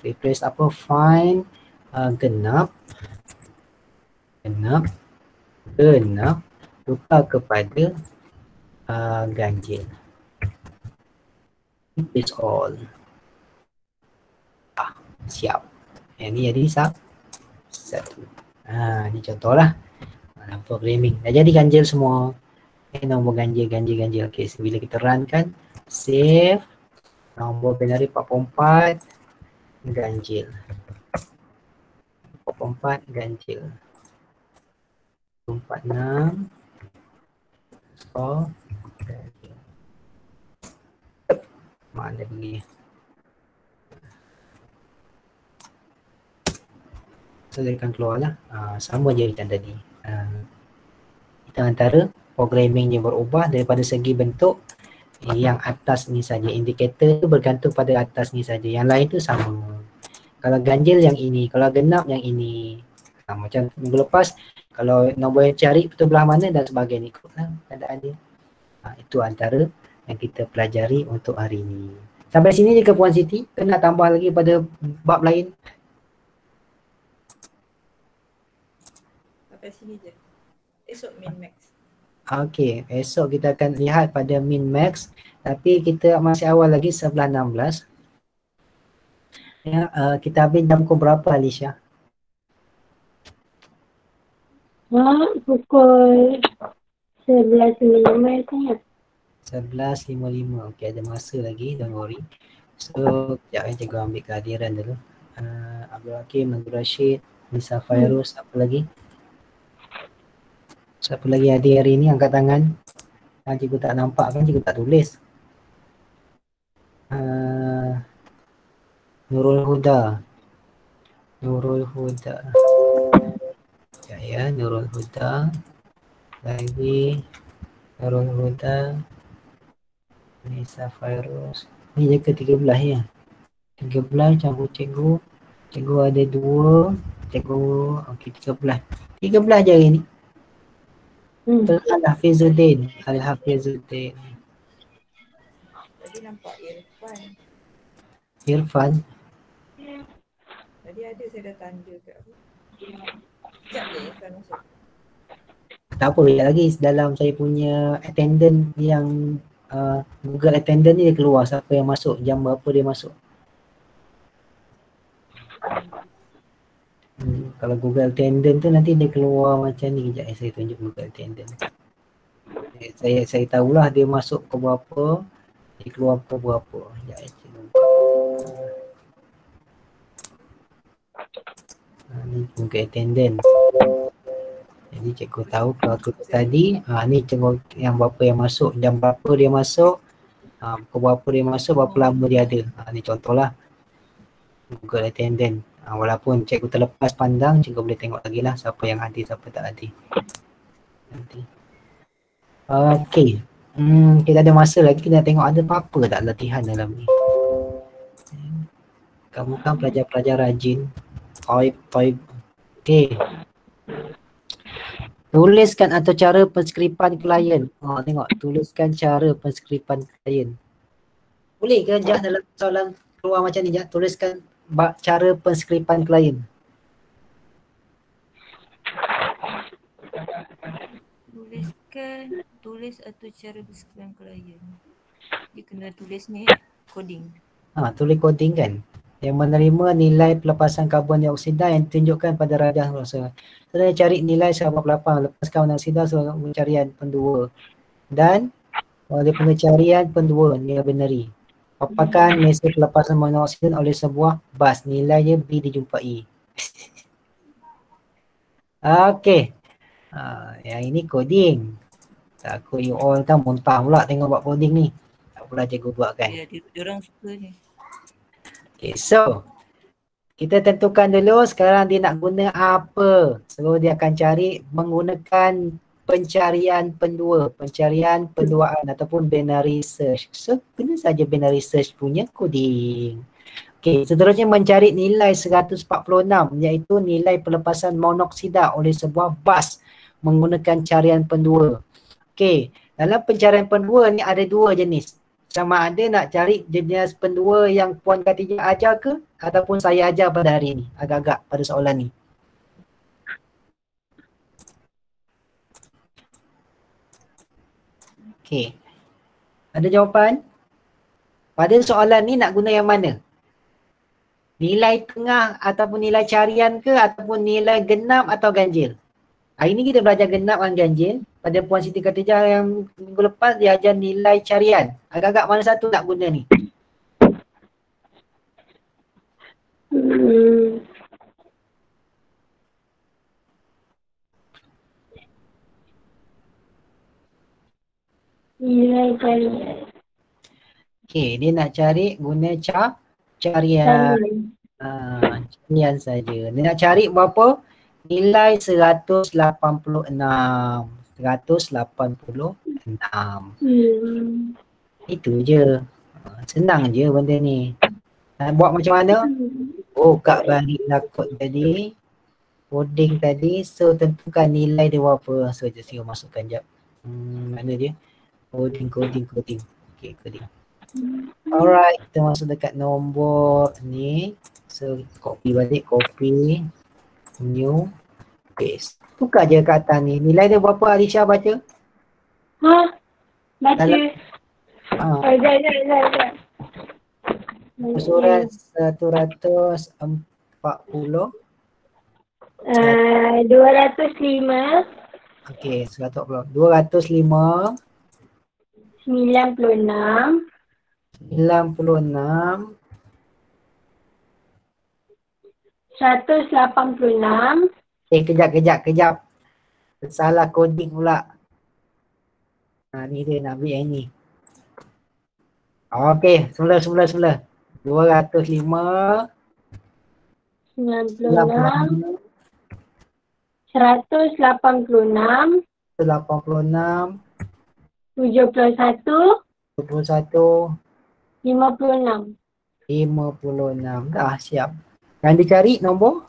replace apa? Find genap, tukar kepada ganjil. It's all. Siap. Yang ni jadi satu. Ni contohlah dalam programming. Dah jadi ganjil semua. Nombor ganjil. Okay, so bila kita run kan, save, nombor binary 44, ganjil. 44 ganjil. 46 ganjil. Mana pergi? So dia akan keluar lah. Sama je macam tadi. Kita antara programming yang berubah daripada segi bentuk, yang atas ni saja. Indikator tu bergantung pada atas ni saja. Yang lain tu sama. Kalau ganjil yang ini, kalau genap yang ini. Macam minggu lepas, kalau nombor yang cari betul belah mana dan sebagainya, ikutlah keadaan dia. Itu antara yang kita pelajari untuk hari ini. Sampai sini je ke Puan Siti? Kena tambah lagi pada bab lain? Sampai sini je. Esok min max. Okey, esok kita akan lihat pada min max, tapi kita masih awal lagi 11.16. Ya, kita habis jam pukul berapa, Alicia? Pukul 11.05 kan? 11.55. Okey, ada masa lagi, don't worry. So, sekejap cikgu ambil kehadiran dulu. Abdul Hakim, Abdul Rashid, Nisa Fairuz, siapa lagi? Siapa lagi hadir hari ni? Angkat tangan. Cikgu tak nampak kan, cikgu tak tulis. Nurul Huda. Nurul Huda. Ya, Nurul Huda. Lagi Nurul Huda. Nisa Fairuz. Ni je ke 13 ya? 13 campur cikgu. Cikgu ada 2. Cikgu, okey 13. 13 je hari ni. Al-Hafizuddin. Al-Hafizuddin. Tadi nampak Irfan. Irfan. Tadi ada saya dah tanda kat aku. Sekejap je Irfan masuk. Tak apa, sekejap lagi dalam saya punya attendant yang Google Attendant ni dia keluar siapa yang masuk, jam berapa dia masuk. Kalau Google Attendant tu nanti dia keluar macam ni. Sekejap saya tunjuk Google Attendant. Saya tahulah dia masuk ke berapa, dia keluar ke berapa. Sekejap saya buka. Ni Google Attendant. Jadi cikgu tahu kalau aku tadi, ni cikgu yang berapa yang masuk, jam berapa dia masuk, pukul berapa dia masuk, berapa lama dia ada. Ni contohlah Google Attendant. Walaupun cikgu terlepas pandang, cikgu boleh tengok lagi lah siapa yang hadir, siapa tak hadir. Nanti. Okey. Kita ada masa lagi, kita nak tengok ada apa-apa tak latihan dalam ni. Kamu kan pelajar-pelajar rajin. Toib. Okey. Tuliskan atau cara penskripan klien. Tengok, tuliskan cara penskripan klien. Boleh ke Jah dalam soalan keluar macam ni Jah, tuliskan cara penskripan klien. Tulis atau cara penskripan klien. Dia kena tulis ni coding. Tulis coding kan. Yang menerima nilai pelepasan karbon dioksida yang ditunjukkan pada rajah rasa. Sebenarnya cari nilai 98, lepaskan karbon dioksida sebagai pencarian pendua. Dan oleh pencarian pendua nilai binary. Paparkan mesej pelepasan monoksida oleh sebuah bas. Nilainya B dijumpai. Okey. Yang ini coding. Aku you all kan muntah pula tengok buat coding ni. Tak pula cikgu buat kan. Ya, diorang suka ni. Okay, so kita tentukan dulu sekarang dia nak guna apa. So dia akan cari menggunakan pencarian penduaan ataupun binary search. So guna saja binary search punya coding. Okay, seterusnya mencari nilai 146 iaitu nilai pelepasan monoksida oleh sebuah bas menggunakan carian pendua. Okay, dalam pencarian pendua ni ada dua jenis. Sama ada nak cari jenis pendua yang Puan Khatijah ajar ke ataupun saya ajar pada hari ni, agak-agak pada soalan ni. Okey. Ada jawapan? Pada soalan ni nak guna yang mana? Nilai tengah ataupun nilai carian ke ataupun nilai genap atau ganjil? Hari ni kita belajar genap dan ganjil. Pada Puan Siti Khatijah yang minggu lepas dia ajar nilai carian. Agak-agak mana satu nak guna ni? Nilai carian. Okey, dia nak cari guna carian. Sekian saja. Dia nak cari berapa? Nilai 186. 186. Itu je. Senang je benda ni. Nak buat macam mana? Buka baliklah kod tadi. Coding tadi. So tentukan nilai dia berapa. So just you masukkan jap. Mana dia? Coding. Okay, coding. Alright, kita masuk dekat nombor ni. So copy balik, copy. New. Paste. Tukar je kat atas ni. Nilai dia berapa Alisha baca? Baca. Sekejap. Surat 140. 205. Okey, 140. 205. 96. 96. 186. Kejap. Salah coding pula. Ni dia nak ambil yang ni. Okey, semula. 205. 96. 96. 186. 86. 71. 21. 56. 56. Dah siap. Yang dicari nombor?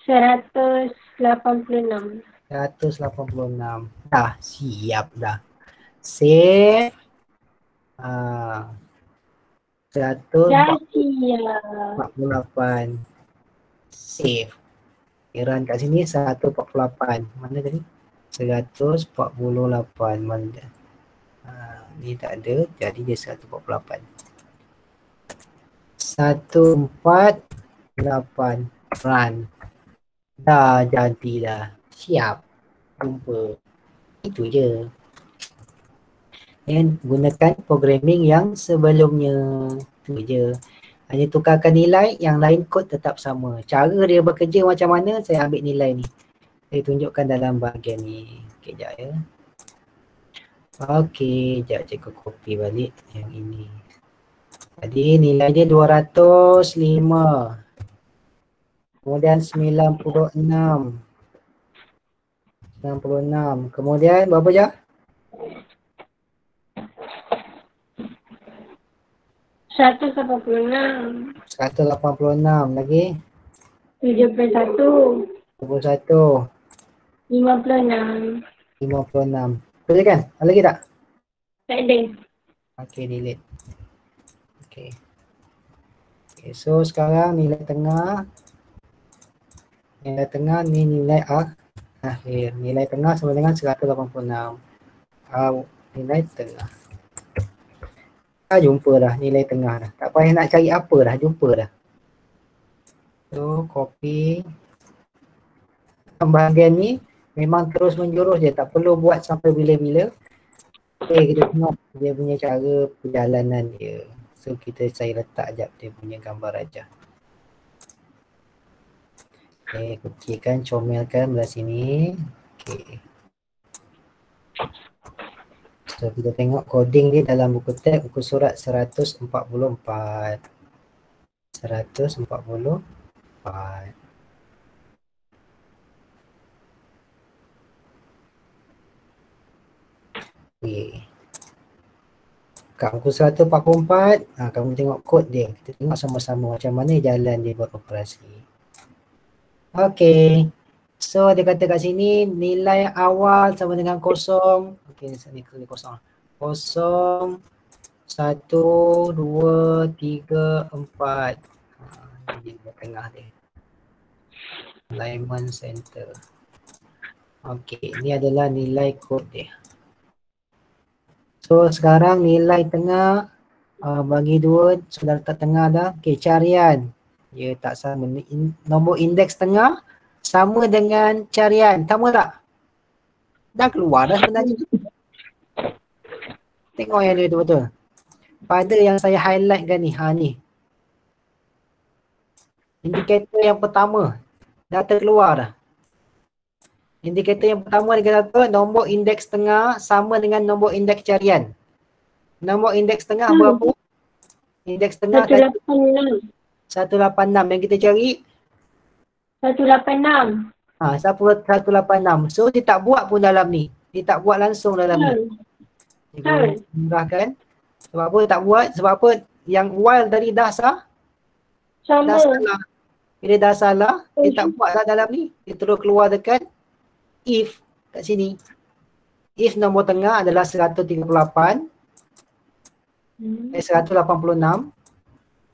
186. 186. Dah siap dah. Save. 148. Save. Run kat sini 148. Mana tadi? 148. Mana dia? Ni tak ada. Jadi dia 148. 148. Run. Dah jadi dah. Siap. Jumpa. Itu je. Dan gunakan programming yang sebelumnya. Itu je. Hanya tukarkan nilai, yang lain kod tetap sama. Cara dia bekerja macam mana, saya ambil nilai ni. Saya tunjukkan dalam bahagian ni. Okey, sekejap ya. Okey, sekejap cikgu copy balik yang ini. Tadi nilai dia 205. Kemudian 96. Kemudian berapa je? 186. 186 lagi. 71. 21. 56. 56. Boleh kan? Ada lagi tak? Tak ada. Okey, delete. Okey. Okay, so sekarang nilai tengah. Nilai tengah ni nilai akhir. Nilai tengah sama dengan 186. Nilai tengah. Jumpa dah nilai tengah dah. Tak payah nak cari apa dah, jumpa dah. So copy. Bahagian ni memang terus menjurus je, tak perlu buat sampai bila-bila. Okay, kita tengok dia punya cara perjalanan dia. So saya letak jap dia punya gambar aja. Okay, kecilkan, comelkan belah sini. Okay. So kita tengok coding dia dalam buku teks, buku surat 144. 144. Okay. Kat buku 144, kamu tengok kod dia. Kita tengok sama-sama macam mana jalan dia beroperasi. Okay. So dia kata kat sini nilai awal sama dengan kosong. Okay, ni kosong. 0, 1, 2, 3, 4. Ini di tengah dia. Alignment center. Okay, ini adalah nilai kod dia. So sekarang nilai tengah bagi 2, sudah letak tengah dah. Okay, carian. Dia tak sama. Nombor indeks tengah sama dengan carian. Sama tak? Dah keluar dah sebenarnya. Tengok yang dia betul-betul. Pada yang saya highlight kan ni. Ni. Indikator yang pertama. Dah terkeluar dah. Indikator yang pertama dia kata nombor indeks tengah sama dengan nombor indeks carian. Nombor indeks tengah berapa? Indeks tengah 186. 186 yang kita cari. 186. 186. So dia tak buat pun dalam ni. Dia tak buat langsung dalam ni. Cikgu mudahkan. Sebab apa dia tak buat? Sebab apa? Yang while tadi dah sah. Sama. Dah salah. Bila dah salah, dia tak buat lah dalam ni. Dia terus keluar dekat if kat sini. If nombor tengah adalah 138. 186.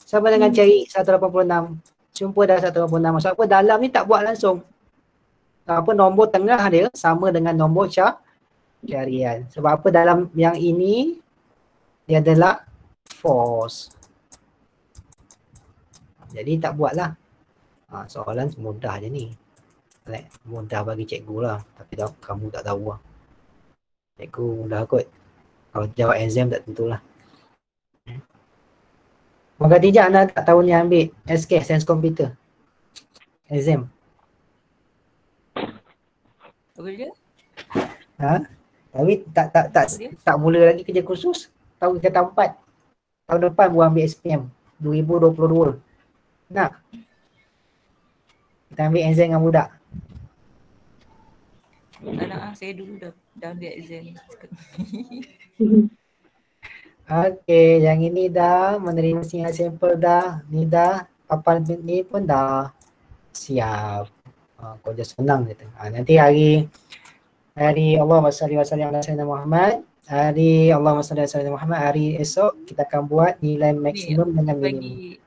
Sama dengan cari 186. Jumpa dah 186. Maksud apa? Dalam ni tak buat langsung. Apa nombor tengah dia sama dengan nombor carian. Sebab apa dalam yang ini dia adalah false. Jadi tak buat lah. Soalan mudah je ni. Mudah bagi cikgu lah. Tapi kamu tak tahu lah. Cikgu mudah kot. Kalau jawab exam tak tentulah. Maka tidak anda tak tahu ni ambil SK, Sains Komputer. Exam. Apa dia? Tapi tak mula lagi kerja khusus. Tahun kata 4. Tahun depan baru ambil SPM 2022. Nak? Kita ambil exam dengan budak. Tak nak saya dulu dah ambil exam. Okey, yang ini dah menerima singgah sampel dah. Ni dah, papan ni pun dah siap. Kau je senang gitu. Nanti hari Allahumma salli wa sallim ala sayyidina Muhammad. Hari Allahumma salli wa sallim ala Muhammad. Hari esok kita akan buat nilai maksimum dengan minimum.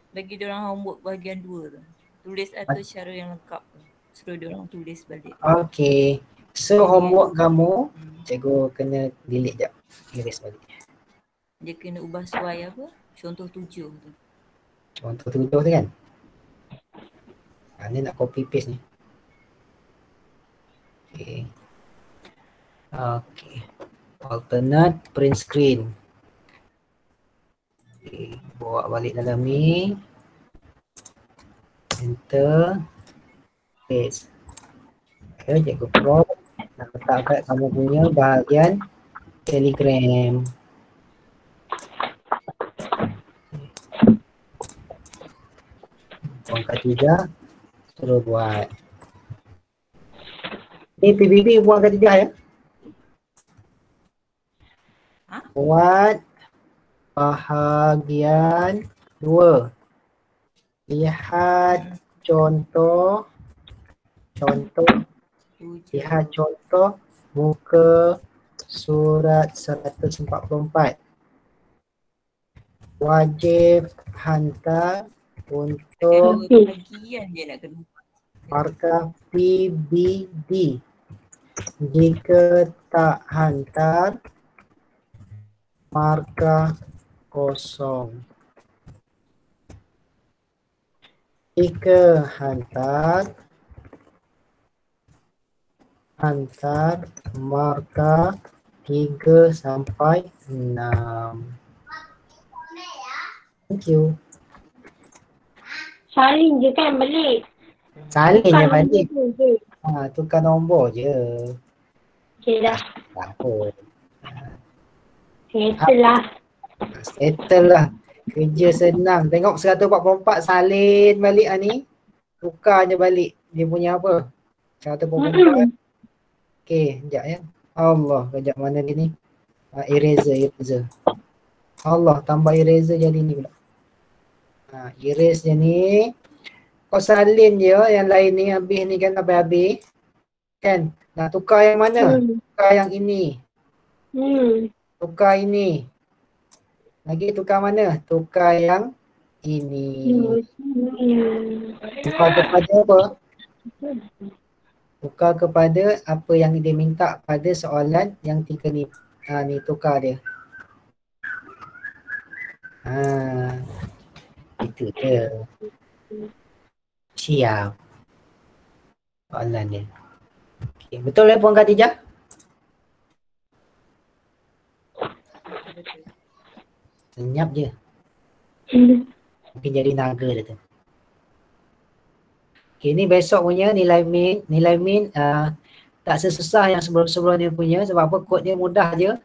Bagi diorang homework bahagian 2 tu. Tulis atau cara yang lengkap. Suruh diorang tulis balik. Okey. So homework kamu, cikgu kena delete jap. Iris balik. Dia kena ubah suai apa? Contoh 7 tu. Contoh 7 tu kan? Ni nak copy paste ni. Okay. Okay. Alternate print screen. Okay. Bawa balik dalam ni. Enter. Paste. Okay, cikgu prop. Nak letak kat kamu punya bahagian Telegram. Angka 3. Suruh buat. Ni PBB buat angka 3 ya. Buat bahagian 2. Lihat contoh. Lihat contoh muka surat 144. Wajib hantar untuk bagian je nak kena. Markah PBD. Jika tak hantar, markah kosong. Jika hantar markah 3 sampai 6. Thank you. Salin je kan balik. Salin je balik. Je. Tukar nombor je. Okay dah. Tak apa. Settle lah. Settle lah. Kerja senang. Tengok 144 salin balik ni. Tukar je balik. Dia punya apa? 144. Okay, sekejap ya. Allah, kejap mana dia ni? Eraser. Allah, tambah eraser jadi ni pula. Erase je ni. Kau salin je yang lain ni habis ni kan habis-habis. Kan? Nak tukar yang mana? Tukar yang ini. Tukar ini. Lagi tukar mana? Tukar yang ini. Tukar kepada apa? Tukar kepada apa yang dia minta pada soalan yang 3 ni. Ni tukar dia. Itu je. Siap. Soalan dia. Okay. Betul ya Puan Khadijah? Senyap je. Mungkin jadi naga dia tu. Okay, ni besok punya nilai min tak sesusah yang sebelum-sebelum dia punya. Sebab apa? Kod dia mudah je.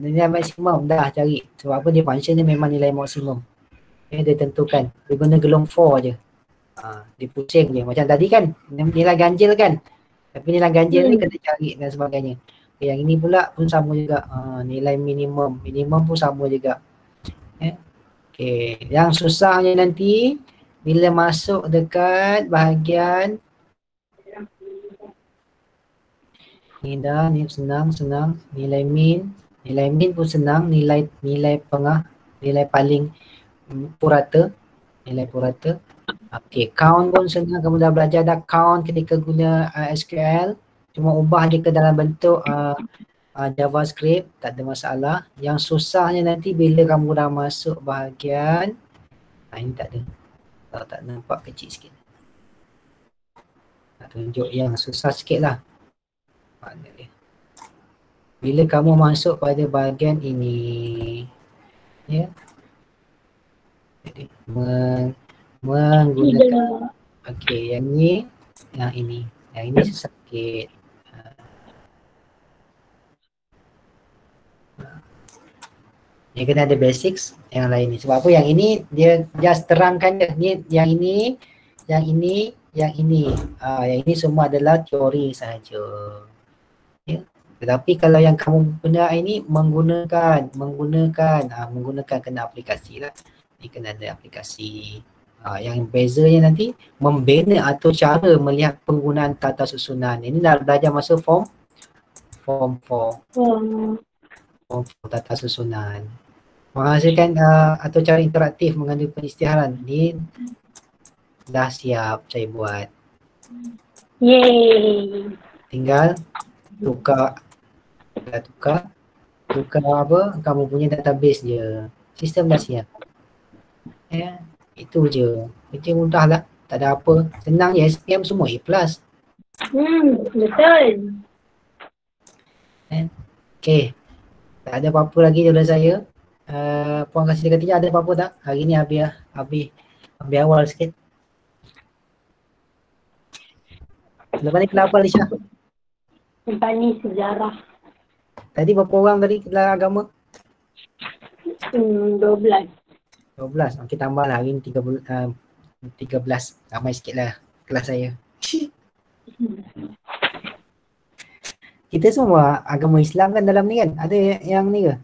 Nilai maksimum dah cari. Sebab apa? Dia function dia memang nilai maksimum. Dia tentukan. Dia guna gelong for je. Dia pusing je. Macam tadi kan, nilai ganjil kan. Tapi nilai ganjil ni kena cari dan sebagainya. Yang ini pula pun sama juga. Nilai minimum. Minimum pun sama juga. Okay. Yang susahnya nanti, bila masuk dekat bahagian ni dah, ni senang. Nilai min pun senang. Nilai pengah, nilai paling purata. Nilai purata. Okay, count pun senang. Kamu dah belajar dah count ketika guna SQL. Cuma ubah je ke dalam bentuk JavaScript, tak ada masalah. Yang susahnya nanti bila kamu dah masuk bahagian ini tak ada. Kalau tak nampak kecil sikit. Nak tunjuk yang susah sikit lah. Bila kamu masuk pada bahagian ini, ya, jadi menggunakan, okey, yang ini susah sikit. Dia kena ada basics, yang lain ni. Sebab apa? Yang ini dia just terangkan je. Ni, yang ini. Yang ini semua adalah teori sahaja. Ya. Tetapi kalau yang kamu guna ini menggunakan kena aplikasi lah. Ini kena ada aplikasi. Yang bezanya nanti membina atau cara melihat penggunaan tata susunan. Ini dah belajar masa form 4. Form 4 tata susunan. Menghasilkan atau cara interaktif mengandung peristiharan. Ini dah siap saya buat. Yeay. Tinggal tukar apa, kamu punya database je. Sistem dah siap. Ya, itu je. Itu mudah lah. Tak ada apa. Senang je, SPM semua A+. Betul. Okay. Tak ada apa-apa lagi daripada saya. Puan Kasih Ketiga ada apa-apa tak? Hari ni habis awal sikit. Lepas ni kenapa Alisha? Lepas ni sejarah. Tadi berapa orang tadi kelas agama? 12. 12. Okey, tambah lah. Hari ni 13. Ramai sikit lah kelas saya. Kita semua agama Islam kan dalam ni kan? Ada yang ni ke?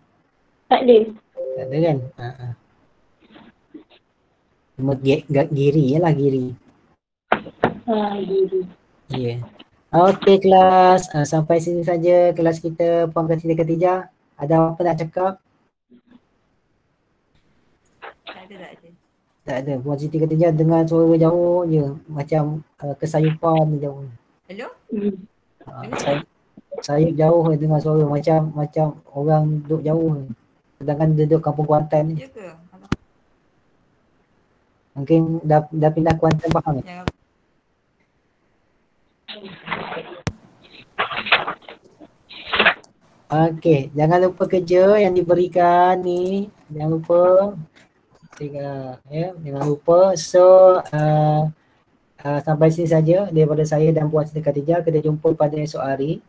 Tak ada. Tak ada kan? Cuma Giri je lah, Giri. Giri. Ya. Yeah. Okey kelas, sampai sini saja kelas kita Puan Kasih Ketiga. Ada apa nak cakap? Tak ada. Tak ada. Puan Siti Ketiga dengar suara jauh je. Macam kesayupan jauh. Hello? Saya jauh dengar suara macam orang duduk jauh. Sedangkan duduk kampung Kuantan ni. Ya ke? Mungkin dah pindah Kuantan, faham tak? Jangan. Okey, jangan lupa kerja yang diberikan ni. Jangan lupa. Jangan lupa. So, sampai sini saja daripada saya dan Puan Siti Khatijah. Kita jumpa pada esok hari.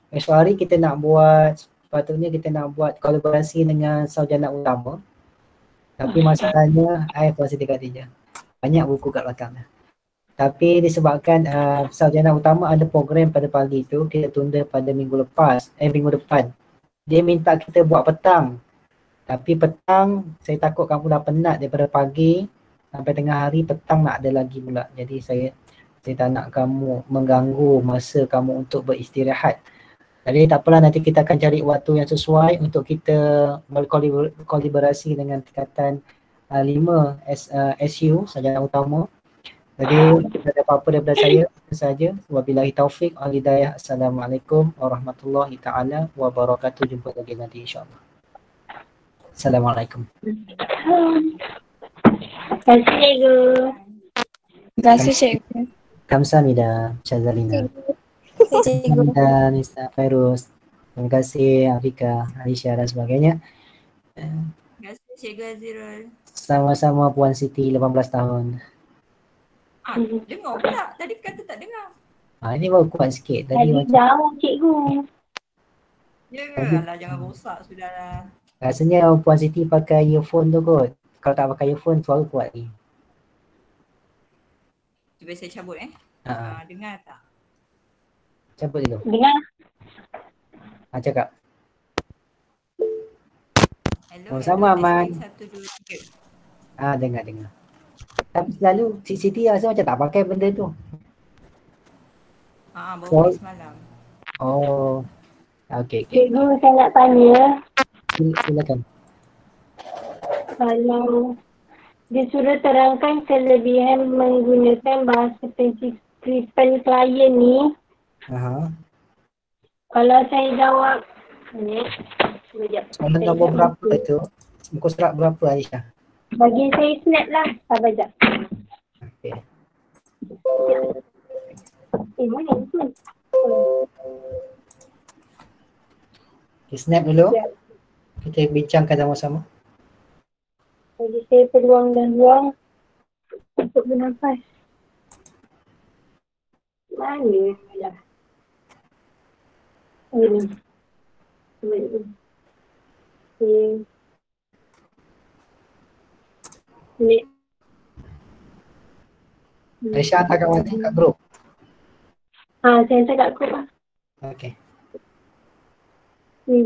Esok hari kita nak buat, sepatutnya kita nak buat kolaborasi dengan sarjana utama. Tapi masalahnya, Puan Siti Khatijah, banyak buku kat belakang dah. Tapi disebabkan sarjana utama ada program pada pagi tu, kita tunda pada minggu depan. Dia minta kita buat petang. Tapi petang, saya takut kamu dah penat daripada pagi sampai tengah hari, petang nak ada lagi pula. Jadi saya tak nak kamu mengganggu masa kamu untuk beristirahat. Jadi tak apalah, nanti kita akan cari waktu yang sesuai untuk kita berkolaborasi dengan tingkatan 5 SU, sarjana utama. Jadi tidak ada apa-apa daripada saya, itu saja. Wabillahi taufiq wal hidayah. Assalamualaikum warahmatullahi taala wabarakatuh. Jumpa lagi nanti insya-Allah. Assalamualaikum. Terima kasih cikgu. Terima kasih cikgu. Kamsahamnida, Syazalina. Kamsahamnida, Nisa Fairuz. Terima kasih Afika, Aisyah dan sebagainya. Terima kasih Cikgu Azirul. Sama-sama Puan Siti 18 tahun. Dengar pula. Tadi kata tak dengar. Ini baru kuat sikit. Tadi macam jauh cikgu. Ya ke? Alah, jangan rosak sudahlah. rasanya Puan Siti pakai earphone tu kot. kalau tak pakai earphone suara kuat ni. Cuba saya cabut dengar tak? Cabut dulu. Dengar. Cakap. Hello, Oh, sama, Man. testing 1, 2, 3. Dengar. Tapi selalu Siti rasa macam tak pakai benda tu. Baru semalam. Oh. Okey. Cikgu, saya nak tanya. Silakan. Kalau dia suruh terangkan kelebihan menggunakan bahasa penskriptan klien ni, kalau saya jawab, sekejap. Soalan nombor berapa itu? Muka surat berapa, Aisyah? Bagi saya snap lah. Sabar jap. Okey. Mana tu? Okay, snap dulu. Ya. Kita bincangkan sama-sama. Bagi saya peluang dan ruang untuk bernafas. Mana lah? Ini. Ini. Aisyah hantar kat mana? Kat grup? Saya hantar kat grup lah. Okey. Tu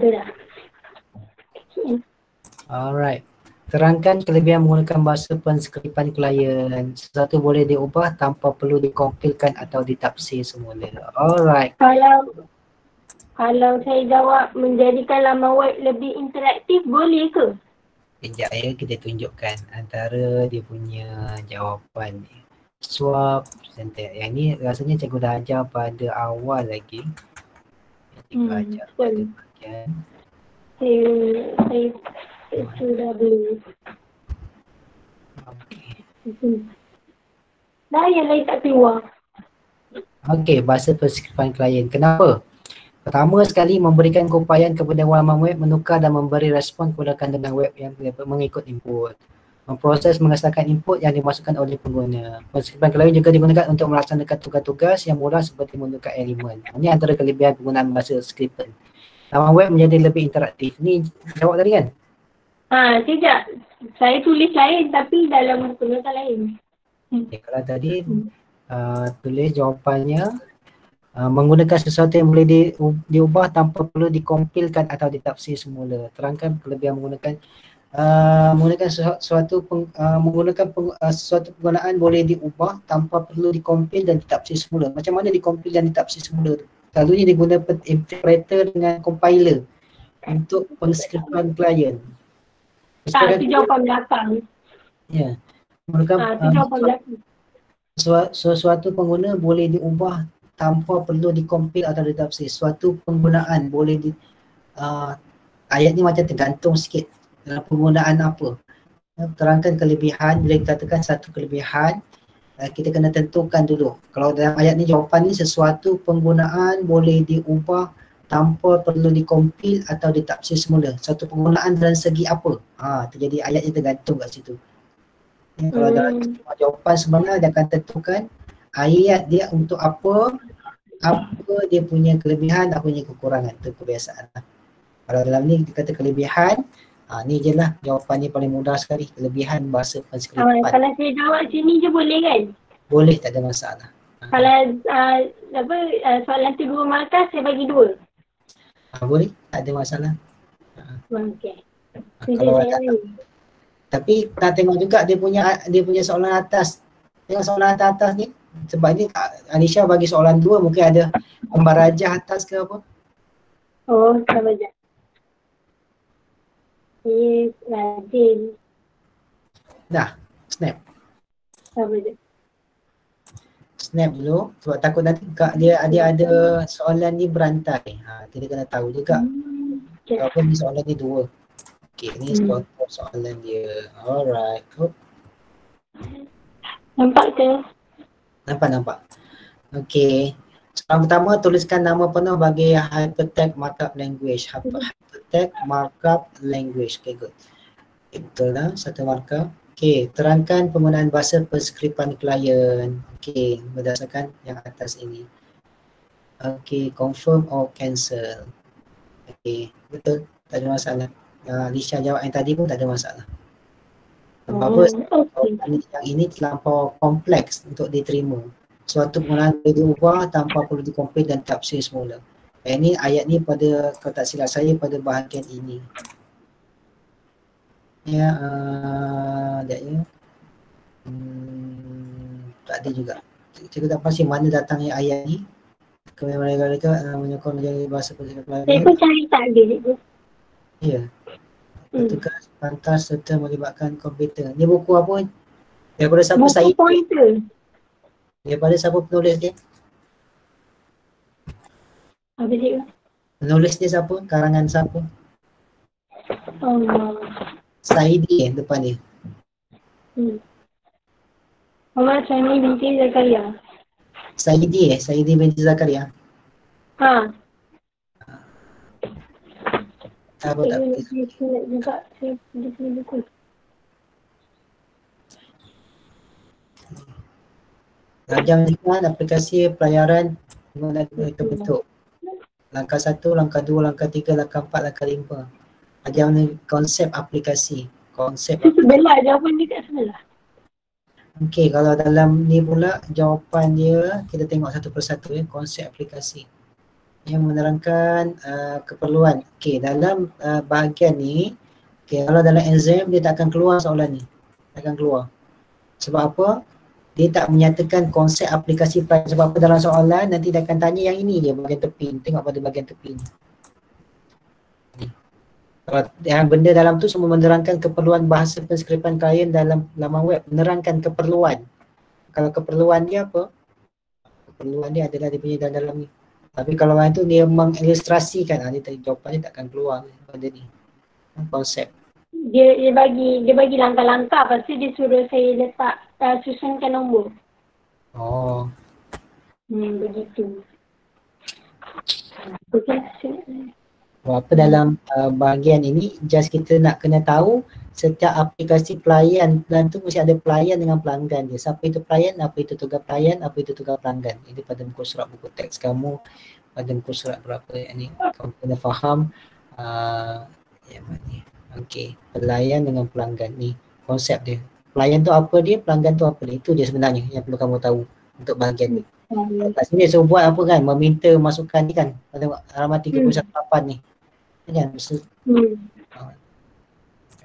dah. Alright. Terangkan kelebihan menggunakan bahasa penskripan klien. Sesuatu boleh diubah tanpa perlu dikompilkan atau ditafsir semula. Alright. Kalau saya jawab menjadikan laman web lebih interaktif, boleh ke? Sekejap ya, kita tunjukkan antara dia punya jawapan ni. Swap, syntax. Yang ni rasanya cikgu dah ajar pada awal lagi. Cikgu ajar pada bahagian. Saya sudah beli. Okey. Dah yang lain tak keluar. Okey, bahasa penskripan klien. Kenapa? Pertama sekali, memberikan keupayaan kepada laman web menukar dan memberi respon kepada kandungan web yang mengikut input. Memproses mengesahkan input yang dimasukkan oleh pengguna. Penskripan klien juga digunakan untuk melaksanakan tugas-tugas yang mudah seperti menukar elemen. Ini antara kelebihan penggunaan bahasa skripan. Laman web menjadi lebih interaktif. Ni jawab tadi kan? Sekejap. Saya tulis lain tapi dalam gunakan lain. Okay, kalau tadi tulis jawapannya menggunakan sesuatu yang boleh diubah tanpa perlu dikompilkan atau ditafsir semula. Terangkan kelebihan menggunakan suatu penggunaan boleh diubah tanpa perlu dikompil dan ditafsir semula. Macam mana dikompil dan ditafsir semula tu? Selalunya diguna interpreter dengan compiler untuk penskripan klien. Itu jawapan belakang. Ya. Itu jawapan belakang. Sesuatu pengguna boleh diubah tanpa perlu dikompil atau ditafsir. Suatu penggunaan boleh ayat ni macam tergantung sikit dalam penggunaan apa. Terangkan kelebihan. Bila dikatakan satu kelebihan, kita kena tentukan dulu. Kalau dalam ayat ni jawapan ni sesuatu penggunaan boleh diubah tanpa perlu dikompil atau ditafsir semula. Satu penggunaan dalam segi apa? Terjadi ayatnya tergantung kat situ. Kalau dalam jawapan sebenar dia akan tentukan ayat dia untuk apa dia punya kelebihan, apa punya kekurangan. Itu kebiasaan. Kalau dalam ni dikata kelebihan, ni je lah jawapannya paling mudah sekali. Kelebihan bahasa penskripan. Kalau saya jawab sini je boleh kan? Boleh, tak ada masalah. Kalau soalan tu 2 markah, saya bagi 2. Boleh, tak ada masalah. Okey. Kalau tapi nak tengok juga dia punya soalan atas. Tengok soalan atas ni. Sebab ni Anisha bagi soalan 2, mungkin ada gambar rajah atas ke apa. Sabar je. Rajin. Dah, snap. Sabar je. Snap dulu sebab takut nanti dia ada soalan ni berantai. Kita kena tahu juga. Apa ni soalan ni 2. Okey, ni soalan dia. Alright. Nampak ke? Nampak. Okey. Soalan pertama, tuliskan nama penuh bagi Hypertext Markup Language. Hypertext Markup Language. Okay, good. Betul lah, 1 markah. Okey, terangkan penggunaan bahasa penskripan klien. Okey, berdasarkan yang atas ini. Okay, confirm or cancel. Okay, betul. Tak ada masalah. Lisha jawab yang tadi pun tak ada masalah. Sebab apa? Okey. Yang ini terlampau kompleks untuk diterima. Suatu penggunaan boleh diubah tanpa perlu dikomplit dan tafsir semula. Ini ayat ni pada, kalau tak silap saya, pada bahagian ini. Ya, sekejap ya. Tak ada juga. Saya tak pasti mana datangnya ayat ni. Kemudian mereka menyokong menjadi bahasa percakapan Saya pelanggan. pun cari tak ada cikgu. Ya. Petugas pantas serta melibatkan komputer. Ni buku apa? Daripada siapa? Buku Said. pointer. Daripada siapa penulis dia? Apa cikgu? Penulis dia siapa? Karangan siapa? Saidi depan dia. Muhammad Syami binti Zakaria. Saidi binti Zakaria. Ha. Apa tak? Saya nak juga saya di sini buku. Rajam dengan aplikasi pelayaran itu bentuk. Langkah 1, langkah 2, langkah 3, langkah 4, langkah 5. Rajam ni konsep aplikasi. Sebelah jawapan dia kat sebelah. Okey, kalau dalam ni pula jawapan dia, kita tengok satu persatu ya, konsep aplikasi yang menerangkan keperluan. Okey, dalam bahagian ni, kalau dalam exam dia tak akan keluar soalan ni. Tak akan keluar. Sebab apa? Dia tak menyatakan konsep aplikasi pelayaran. Sebab apa dalam soalan nanti dia akan tanya yang ini je bahagian tepi. Tengok pada bahagian tepi ni. Kalau yang benda dalam tu semua menerangkan keperluan bahasa penskriptan klien dalam laman web, menerangkan keperluan. Kalau keperluan dia apa? Keperluan dia adalah dia punya dalam ni. Tapi kalau yang tu dia mengilustrasikan, dia jawapan dia takkan keluar pada ni. Konsep. Dia bagi langkah-langkah, lepas tu dia suruh saya letak susunkan nombor. Oh. Begitu. Okey, Apa dalam bahagian ini just kita nak kena tahu setiap aplikasi pelayan dan tu mesti ada pelayan dengan pelanggan dia. Siapa itu pelayan, apa itu tugas pelayan, apa itu tugas pelanggan. Ini pada muka surat buku teks kamu, pada muka surat berapa ni kamu kena faham yang mana ni. Okey, pelayan dengan pelanggan ni konsep dia. Pelayan tu apa dia, pelanggan tu apa dia. Itu dia sebenarnya yang perlu kamu tahu untuk bahagian ni. Kat sini saya buat apa kan, meminta masukan ni kan pada halaman 31 ni. Kan?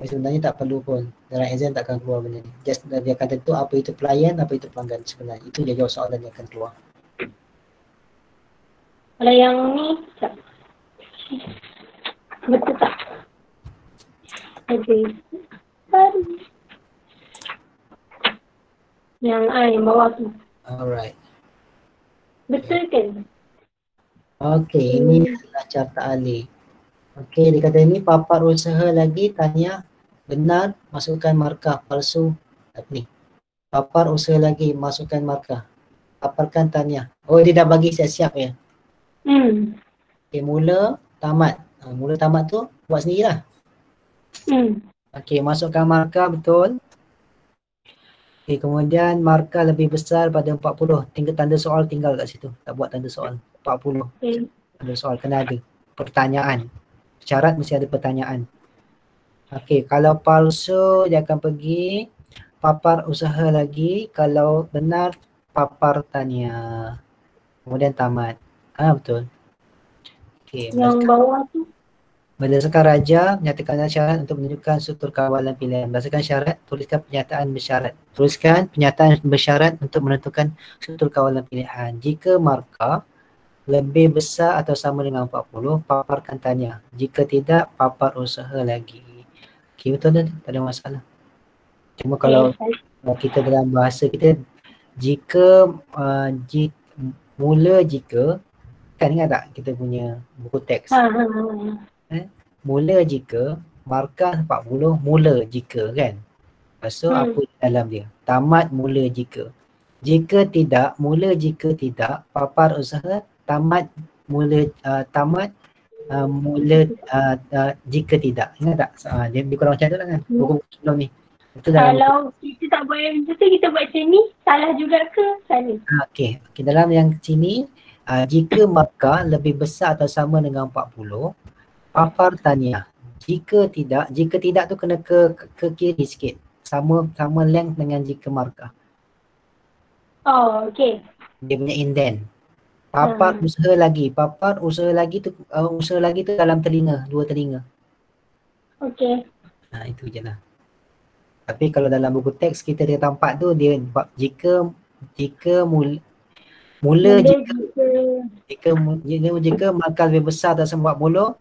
Sebenarnya tak perlu pun. Dalam exam tak akan keluar benda ni. Just dia akan tentu apa itu pelayan, apa itu pelanggan sebenarnya. Itu je jawab soalan yang akan keluar. Kalau yang ni, betul tak? Ada. Yang yang bawah tu. Alright. Betul kan? Okay, ini adalah carta alih. Okay, dia kata ini papar usaha lagi tanya benar masukkan markah palsu. Ni. Papar usaha lagi masukkan markah. Paparkan tanya. Oh, dia dah bagi siap-siap ya. Okay, mula tamat. Mula tamat tu buat sendirilah. Okay, masukkan markah betul. Okay, kemudian markah lebih besar pada 40. Tinggal tanda soal tinggal kat situ. Tak buat tanda soal. 40. Tanda soal kena ada. Pertanyaan. Syarat mesti ada pertanyaan. Okey, kalau palsu dia akan pergi papar usaha lagi. Kalau benar papar tanya. Kemudian tamat. Betul. Okey, yang bawah tu. Berdasarkan raja, menyatakan syarat untuk menunjukkan struktur kawalan pilihan. Berdasarkan syarat, tuliskan pernyataan bersyarat. Tuliskan pernyataan bersyarat untuk menentukan struktur kawalan pilihan. Jika markah lebih besar atau sama dengan 40, paparkan tanya. Jika tidak, papar usaha lagi. Okay, betul tak? Tak ada masalah. Cuma kalau kita dalam bahasa kita, jika, mula jika, kan ingat tak kita punya buku teks? Mula jika, markah 40, mula jika kan? Lepas tu apa dalam dia? Tamat mula jika. Jika tidak, mula jika tidak, papar usaha, tamat mula mula jika tidak. Ingat tak? Dia lebih kurang macam tu lah kan? Buku sebelum ni. Itu kalau kita tak buat yang macam tu, kita buat macam ni, salah juga ke? Salah. Okay, dalam yang sini Jika markah lebih besar atau sama dengan 40, papar tanya. Jika tidak tu kena ke kiri sikit. Sama length dengan jika markah. Oh, okay. Dia punya indent. Papar usaha lagi tu dalam telinga, dua telinga. Okay. Itu je lah. Tapi kalau dalam buku teks kita dia tampak tu dia jika markah lebih besar atau 40,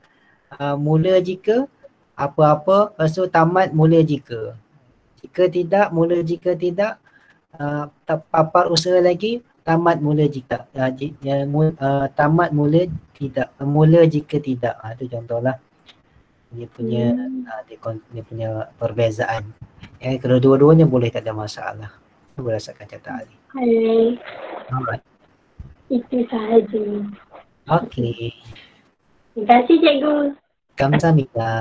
mula jika apa-apa, lepas tu tamat mula jika. Jika tidak, mula jika tidak, papar usaha lagi, tamat mula jika. Tamat mula tidak, mula jika tidak. Itu contohlah dia punya dia punya perbezaan. Kalau dua-duanya boleh, tak ada masalah. Berdasarkan cata ahli. Alright. Itu sahaja. Okay. Terima kasih cikgu. Kamsahamnida.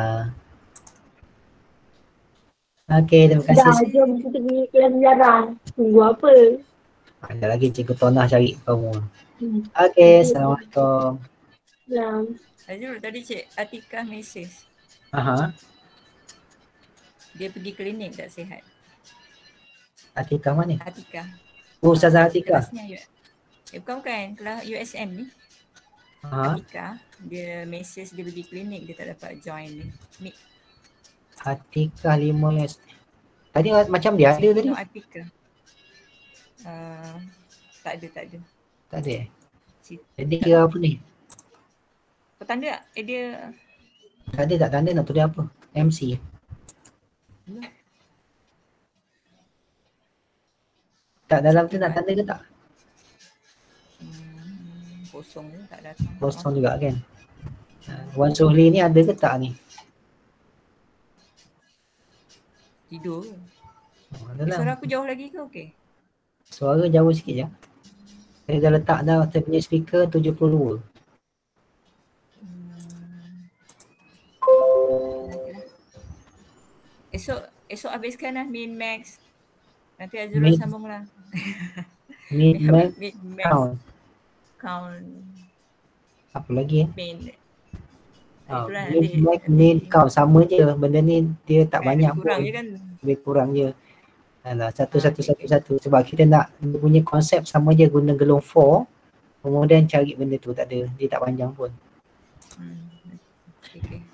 Okay, terima kasih. Dah, jom kita pergi kelas sejarah. Tunggu apa? Ada lagi cikgu Tonah cari kamu. Okay, Assalamualaikum. Salam. Azrul, tadi Cik Atikah mesej. Aha. Dia pergi klinik tak sihat. Atikah mana? Atikah. Oh, Ustazah Atikah. Kelasnya bukan kelas USM ni. Aha. Atikah, dia mesej dia pergi klinik, dia tak dapat join ni. Atikah 5 tadi macam dia ada tadi? Atikah. Tak ada. Tak ada Jadi dia apa ni? Kau tanda tak? Dia Tak tanda nak tulis apa? MC. Tak dalam tu nak tanda ke tak? Kosong je, tak datang. Kosong juga kan? Wan Suhli ni ada ke tak ni? Tidur. Adalah. Suara aku jauh lagi ke okey? Suara jauh sikit je. Saya dah letak dah saya punya speaker 72. Esok habiskan lah min max. Nanti Azrul sambung lah. Min max count. Apa lagi Min. Min count sama je. Benda ni dia tak banyak pun. Kurang je kan? Lebih kurang je. Alah, satu. Sebab kita nak punya konsep sama je, guna gelung 4. Kemudian cari benda tu, tak ada. Dia tak panjang pun.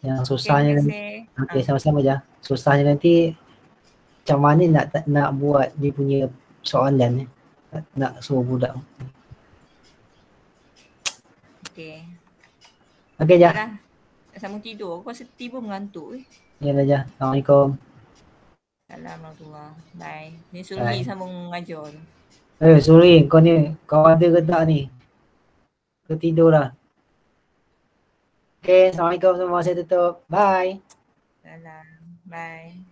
Yang susahnya nanti, sama-sama je. Susahnya nanti macam mana nak buat dia punya soalan ni. Nak suruh budak. Okey je. Sambung tidur. Aku rasa tiba mengantuk. Yalah je. Assalamualaikum. Assalamualaikum. Bye. Ni Suri sambung mengajar. Suri, kau ada ke tak ni? Kau tidur lah. Okay, Assalamualaikum semua. Saya tutup. Bye. Salam. Bye.